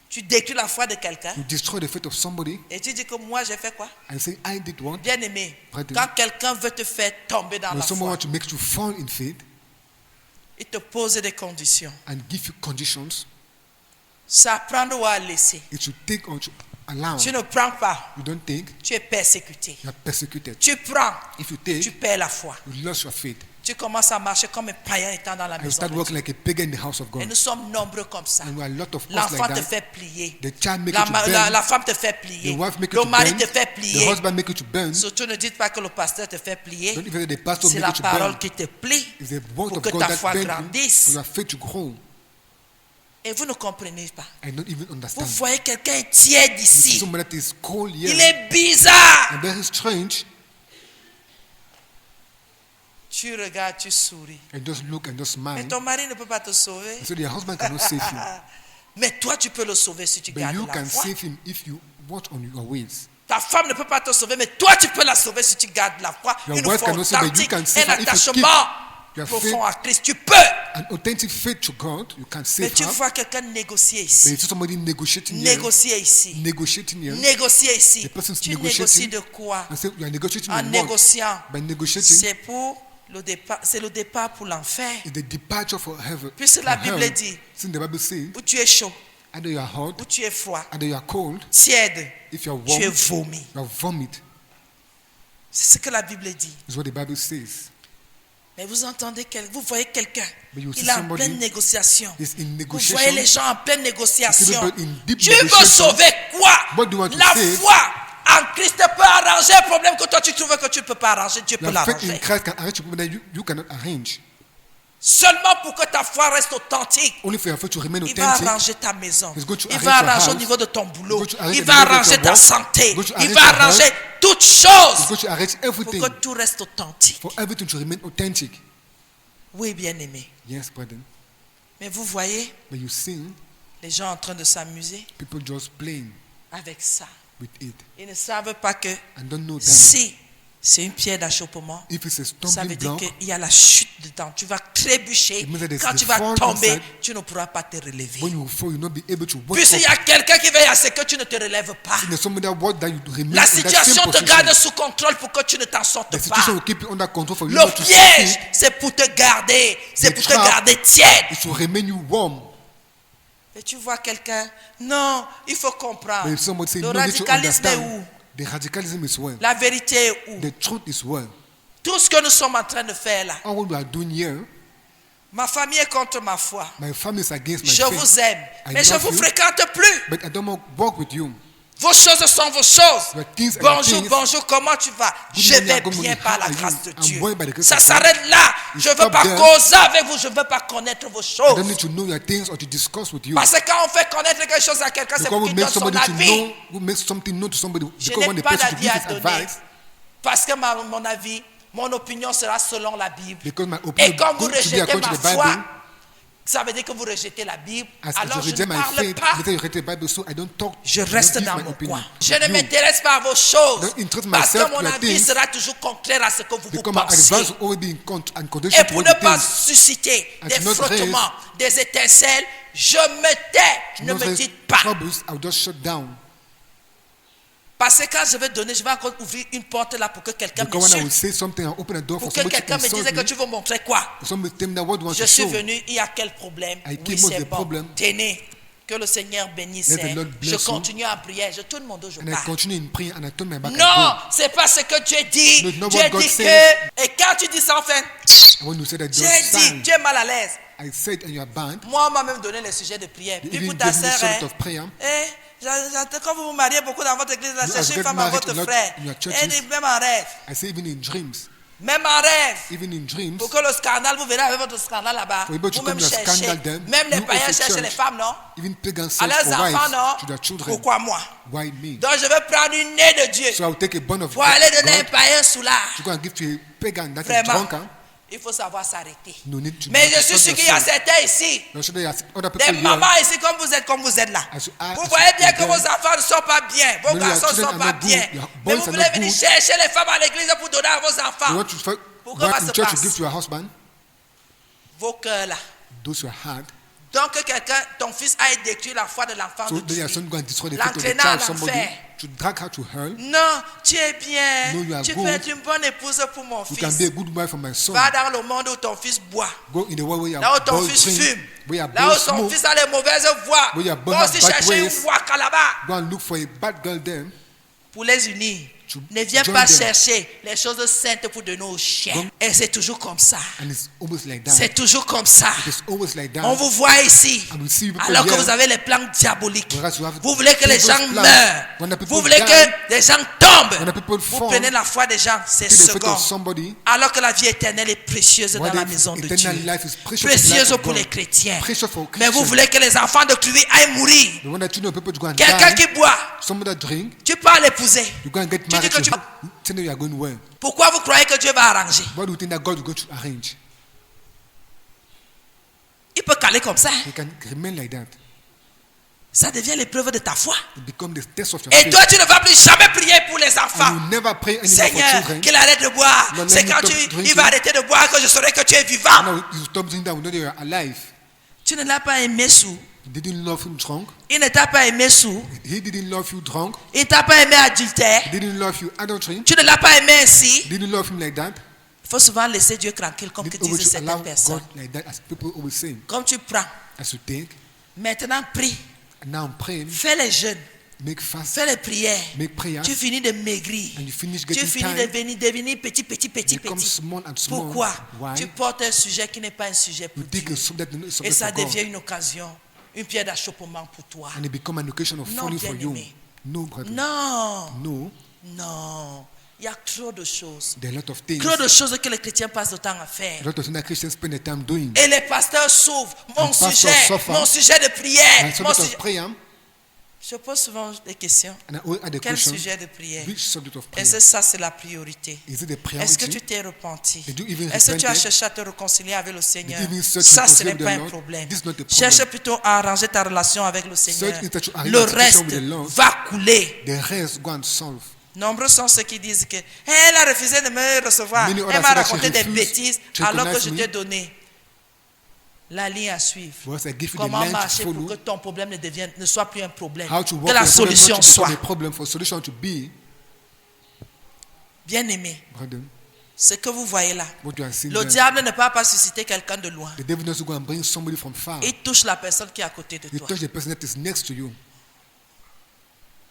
Tu détruis la foi de quelqu'un. You destroy the faith of somebody Et tu dis que moi j'ai fait quoi? and say, I did what? Bien-aimé, Brethren, quand quelqu'un veut te faire tomber dans When la someone foi, wants to make you fall in faith il te pose des conditions. and give you conditions, Ça prendre ou à laisser. it should take or to allow. Tu ne prends pas, You don't take, tu es persécuté. you are persecuted. Tu prends, If you tu take, perds la foi. you lose your faith. Tu commences à marcher comme un païen étant dans la And you maison. start de working Dieu. like a pagan in the house of Et God. nous sommes nombreux comme ça. And we are a lot of us L'enfant like te that. fait plier. The child make La, you to la bend. femme te fait plier. The wife make you Le to mari bend. te fait The plier. husband make you to bend. Surtout ne dites pas que le pasteur te fait plier. Don't even let the pastor C'est make la you to parole bend. qui te plie It's the word pour of que God ta that foi bends you grandisse. for your faith to grow. Et vous ne comprenez pas. I don't even Vous understand. voyez quelqu'un est tiède You see ici. somebody that is cold Il here est bizarre. and very strange, Tu regardes, tu souris. and just look and just Mais smile. ton mari ne peut pas te sauver. And so your husband cannot save you. Mais toi, tu peux le sauver si tu But gardes you la can foi. save him if you watch on your ways. Ta femme ne peut pas te sauver, mais toi, tu peux la sauver si tu gardes la foi. Your Une wife foi cannot save, but you authentique, can save un her if you keep attachement your profond faith. à Christ. Tu peux. An authentic faith to God, you can Mais save tu her. vois quelqu'un négocier But ici. you see somebody negotiating here, Négocier ici. negotiating here, Négocier ici. The person's Tu negotiating. négocies de quoi? and say you are negotiating En on what? négociant. By negotiating, C'est pour le départ. C'est le départ pour l'enfer. is the departure for heaven. Puisque la for Bible hell. dit, Since the Bible says, où tu es chaud, either you are hot, où tu es froid, either you are cold, tiède, if you are tu es warm, vomi. you are vomit. C'est ce que la Bible dit. Is what the Bible says. Mais vous entendez, vous voyez quelqu'un, But you see il est en somebody pleine négociation. Is in Vous negotiation. voyez les gens en pleine négociation. You see people in deep Tu veux negotiation. sauver quoi? What do you want to La save? foi en Christ peut arranger un problème que toi tu trouves que tu ne peux pas arranger. Dieu peut Your faith in l'arranger. Christ can arrange people that you cannot arrange. Seulement pour que ta foi reste authentique. Only for your faith to remain Il va authentic. arranger ta maison. He's going to Il arrange va your arranger au house. niveau de ton boulot. He's going to arrange Il the va level of arranger your ta work. santé. He's going to Il arrange va your arranger health. toutes He's choses going to arrange pour everything que tout reste authentique. for everything to remain authentic. Oui, bien-aimé. Yes, brethren. Mais vous voyez But you see les gens en train de s'amuser people just playing avec ça. with it Ils ne savent pas que and don't know that si c'est une pierre d'achoppement. If it's a Ça veut stumbling dire block, qu'il y a la chute dedans. Tu vas trébucher. It means that there's Quand the tu vas fall tomber, inside. tu ne pourras pas te relever. when you fall, you'll not be able to walk Puisqu'il y up. a quelqu'un qui veille à ce que tu ne te relèves pas. There's somebody that you remain La in that same situation te position. garde sous contrôle pour que tu ne t'en sortes The pas. situation will keep you under control for you Le not to piège, succeed. c'est pour te garder. C'est The pour te trap garder tiède. It will remain you warm. Et tu vois quelqu'un, non, il faut comprendre. But if somebody say, Le no, you need to radicalisme est où? understand. The radicalism is where? La vérité est où? The truth is where? Tout ce que nous sommes en train de faire là. All what we are doing here, Ma famille est contre ma foi. my family is against my Je faith. vous aime, I mais je ne love vous you. fréquente plus. But I don't want to walk with you. Vos choses sont vos choses. Your things are your Bonjour, things. bonjour, comment tu vas? Good Je morning, vais good bien morning. par la How are grâce you? de I'm Dieu. going by the grace Ça of God. s'arrête là. You Je ne veux stop pas there. causer avec vous, je ne veux pas connaître vos I don't choses. need to know your things or to discuss with you. Parce que quand on fait connaître quelque chose à quelqu'un, c'est Because pour we qu'il make donne son somebody to avis. know, we make something known to somebody. Je Because when n'ai the pas person to d'avis give à his donner. advice, Parce que mon avis, mon opinion sera selon la Bible. because my Et opinion quand vous going to be rejetez according ma to the foi, Bible, ça veut dire que vous rejetez la Bible. as Alors you je ne reject my parle faith, pas. later you reject the Bible, so I don't talk. Je I don't reste give dans my mon opinion. coin. Je ne You, m'intéresse pas à vos choses. Don't interest Parce myself que mon to your avis things. sera toujours contraire à ce que vous Because my pensez. advice will always be in Et condition to pour what ne you pas think. susciter And des to not frottements, des étincelles, je me tais. Ne Not me raise dites pas. troubles, I'll just shut down. Parce que quand je vais donner, je vais encore ouvrir une porte là pour que quelqu'un Because when I will m'insulte. say something, I'll open a door Pour for que somebody to quelqu'un me dise insult que me. tu veux montrer quoi. For somebody to tell me that what you want Je to suis show. venu, il y a quel problème? I Oui, came with c'est the bon. problem. Tenez, que le Seigneur bénisse. Let the hein. Lord Je bless you. continue à prier, je tourne mon dos, je And I pars. continue in prayer and I turn my back Non, and c'est pas ce que Dieu dit. No, it's not Dieu what God dit says. que, et quand tu dis ça, enfin, go. I want to say that Dieu just dit, stand. tu es mal à l'aise. I said and you are banned. Moi, on m'a même donné les sujets de prière. You Puis even pour ta gave me sœur, subject hein, of prayer. j'entends quand vous vous mariez beaucoup dans votre église, là, You cherchez as une get femme à married votre a lot frère. in your churches. Elle dit même en rêve. I say even in dreams. Même en rêve. Even in dreams. Pour que le scandale, vous verrez avec votre scandale là-bas. For able to Vous-même come to a cherchez. scandal then, Même les you païens also cherchent church. les femmes, non? Even pagans À search leurs for enfants, wives non? to their children. Pourquoi moi? Why me? Donc je vais prendre une nez de Dieu So I will take a bun of pour aller donner un God païen sous là. to go and give to a pagan that is Vraiment. drunk. Huh? Il faut savoir s'arrêter. No need to Mais je to suis stop sûr qu'il y a yourself. certains ici, No, so there are other des people here. mamans ici comme vous êtes là. As you Vous as voyez bien you que are vos there. enfants ne sont pas bien, vos No, your garçons ne children sont are pas not good, bien. your Mais boys vous are voulez not venir good. chercher les femmes à l'église pour donner à vos You enfants. want to Pourquoi go ça in se church to passe? give to your husband, Vos cœurs là. those who are hard. Donc quelqu'un, ton fils a détruit la foi de l'enfant So de then your Dieu. son go and destroy the faith of the L'entraînant à child, somebody l'enfer. to drag her to hell. Non, tu es bien. No, you are Tu good. peux être une bonne épouse pour mon You can be fils. a good wife for my son. Va dans le monde où ton fils boit. Go in the way where Là où your ton boys fils drink, fume. where your Là où boys ton smoke. fils a les mauvaises voies. Where your boys Va have aussi bad chercher ways. une waka là-bas. Go and look for a bad girl there. Pour les unir. To Ne viens join pas them. chercher les choses saintes pour donner aux chiens. Donc- Et c'est toujours comme ça. And it's almost like that. C'est toujours comme ça. It's always like that. On vous voit ici. And we see people Alors que here. vous avez les plans diaboliques. Whereas you have Vous voulez que les devil's gens plans. meurent. When the people Vous voulez die, que les gens tombent. when the people Vous fall, prenez la foi des gens, c'est take the faith second. of somebody. Alors que la vie éternelle est précieuse dans While la the maison de Dieu. eternal life is precious in the Précieuse life of pour God. les chrétiens. Precious for Mais vous Christians. voulez que les enfants de Cluy aillent mourir. The one that you know people to go and Quelqu'un die. qui boit, Somebody that drink. tu peux l'épouser. You go and get Tu dis married que to tu- her. Tell them you are going well. Pourquoi vous croyez que Dieu va arranger? What do you think that God is going to arrange? Il peut caler comme ça. You can remain like that. Ça devient l'épreuve de ta foi. It becomes the test of your Et faith. toi, tu ne vas plus jamais prier pour les enfants. And you never pray anymore for Seigneur, children. qu'il arrête de boire. Lord, C'est let me quand stop il drinking. va arrêter de boire que je saurai que tu es vivant. Now you stop doing that. We know that you are alive. Tu ne l'as pas aimé sous. He didn't love him drunk. Il ne t'a pas aimé sous. He didn't love you drunk. Il ne t'a pas aimé adultère. He didn't love you adultery. Tu ne l'as pas aimé ainsi. He didn't love him like that. Il faut souvent laisser Dieu tranquille, comme que Didn't always disent allow certaines God personnes. like that, as people always say. Comme tu prends, As you think, maintenant prie. and now I'm praying, Fais les jeûnes. make fast, Fais les prières. make prayers, Tu finis de maigrir. and you finish Tu getting finis de time. devenir petit. Become small and small. Pourquoi? Why? Tu portes un sujet qui n'est pas un sujet pour You take Dieu. a subject that is Et subject ça for God, devient une occasion, une pierre d'achoppement pour toi. and it become an occasion of Non, falling for you. bien-aimé. No, brother. Non, No, non. Il y a trop de choses. there are a lot of things. Trop de choses que les chrétiens passent le temps à A faire. lot of things that Christians spend their time doing. Et les pasteurs souffrent. Mon And pastors sujet, suffer. mon sujet de prière. And Mon subject sujet- of prayer, Je pose souvent des questions. and I always add the Quel question, sujet de prière? which subject of Est-ce prayer? que ça, c'est la priorité? Is it the Est-ce que priority? tu t'es repenti? Did you even Est-ce que tu as repented? cherché à te réconcilier avec le Seigneur? Did you even search to Ça, ce reconcile n'est with pas the un Lord? problème. This is not the problem. Cherche plutôt à arranger ta relation avec le Seigneur. Search is that you arrange Le your situation reste with the Lord. va couler. The rest go and solve. Nombreux sont ceux qui disent que elle a refusé de me recevoir. Many Elle others m'a say that she raconté des refused bêtises to alors que recognize je me. t'ai donné la ligne à suivre. Once I give you the Comment line to marcher pour follow, que ton problème ne soit plus un problème. how to Que work la on your problem, solution not to become soit. a problem, for solution to be, Bien aimé, brother, ce que vous voyez là. what you are seeing Le there, diable ne peut pas susciter quelqu'un de loin. the devil doesn't go and bring somebody from far. Il touche la personne qui est à côté de He toi. touched the person that is next to you.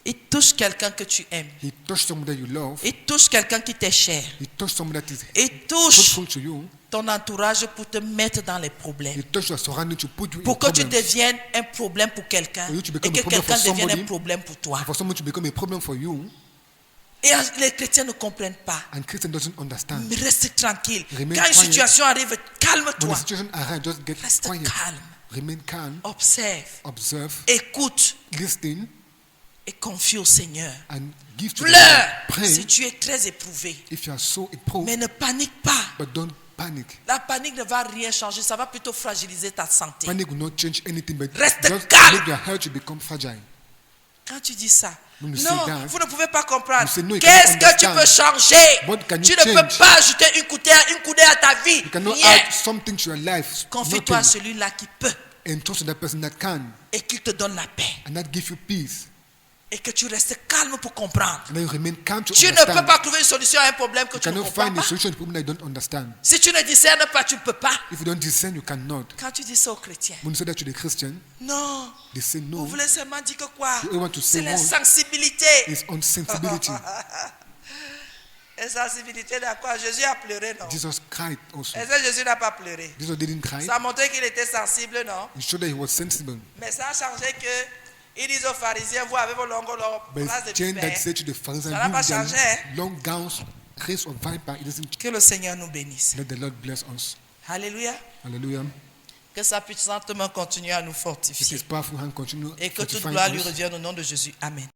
Il touche quelqu'un que tu aimes. He touched somebody that you love. Il touche quelqu'un qui t'est cher. He touched somebody that is Il touche fruitful to you. ton entourage pour te mettre dans les problèmes. He touched your surrounding to put you Pour in que tu problems. deviennes un problème pour quelqu'un For you to et become que a problem quelqu'un for devienne somebody. un problème pour toi. And for someone to become a problem for you, Et les chrétiens ne comprennent pas. and Christian doesn't understand. Mais reste tranquille. Remain Quand une quiet. situation arrive, When calme-toi. the situation arrives, just get Reste quiet. calme. Remain calm. Observe, Observe. écoute Listen. et confie au Seigneur. And give to the Pleure Lord. Pray si tu es très éprouvé. if you are so appalled, Mais ne panique pas. but don't panic. La panique ne va rien changer. Ça va plutôt fragiliser ta santé. Panic will not change anything, but Reste just calme. make your heart to become fragile. Quand tu dis ça, When you non, say that, vous ne pouvez pas comprendre. you say no, you Qu'est-ce cannot que tu understand. peux changer? What can Tu you ne peux change? pas ajouter une coudée à ta vie. You cannot Rien. add something to your life. Confie-toi à Nothing. celui-là qui peut And trust in that person that can, et qu'il te donne la paix. and that give you peace. Et que tu restes calme pour comprendre. And then you remain calm to Tu ne understand. peux pas trouver une solution à un problème que You tu ne cannot comprends find a pas. solution to problem that you don't understand. Si tu ne discernes pas, tu ne peux pas. If you don't discern, you cannot. Quand tu dis ça aux chrétiens, When you say that to the Christian, non, they say vous no. voulez seulement dire que quoi? You want to say C'est what? l'insensibilité. It's on sensibility. Insensibilité de quoi? Jésus a pleuré, non? Jesus cried also. Est-ce que Jésus n'a pas pleuré? Jesus didn't cry. Ça a montré qu'il était sensible, non? It showed that he was sensible. Mais ça a changé que ils disent aux pharisiens, vous avez vos longues But places de it's changed that vipères. said to the Pharisees, Ça n'a pas you changé, them long gowns, race of viper. It doesn't. Que le Seigneur nous bénisse. Let the Lord bless us. Alléluia. Hallelujah. Que sa puissante main continue à nous It fortifier. is powerful hand continue Et que toute fortifying gloire lui us. revienne au nom de Jésus. Amen.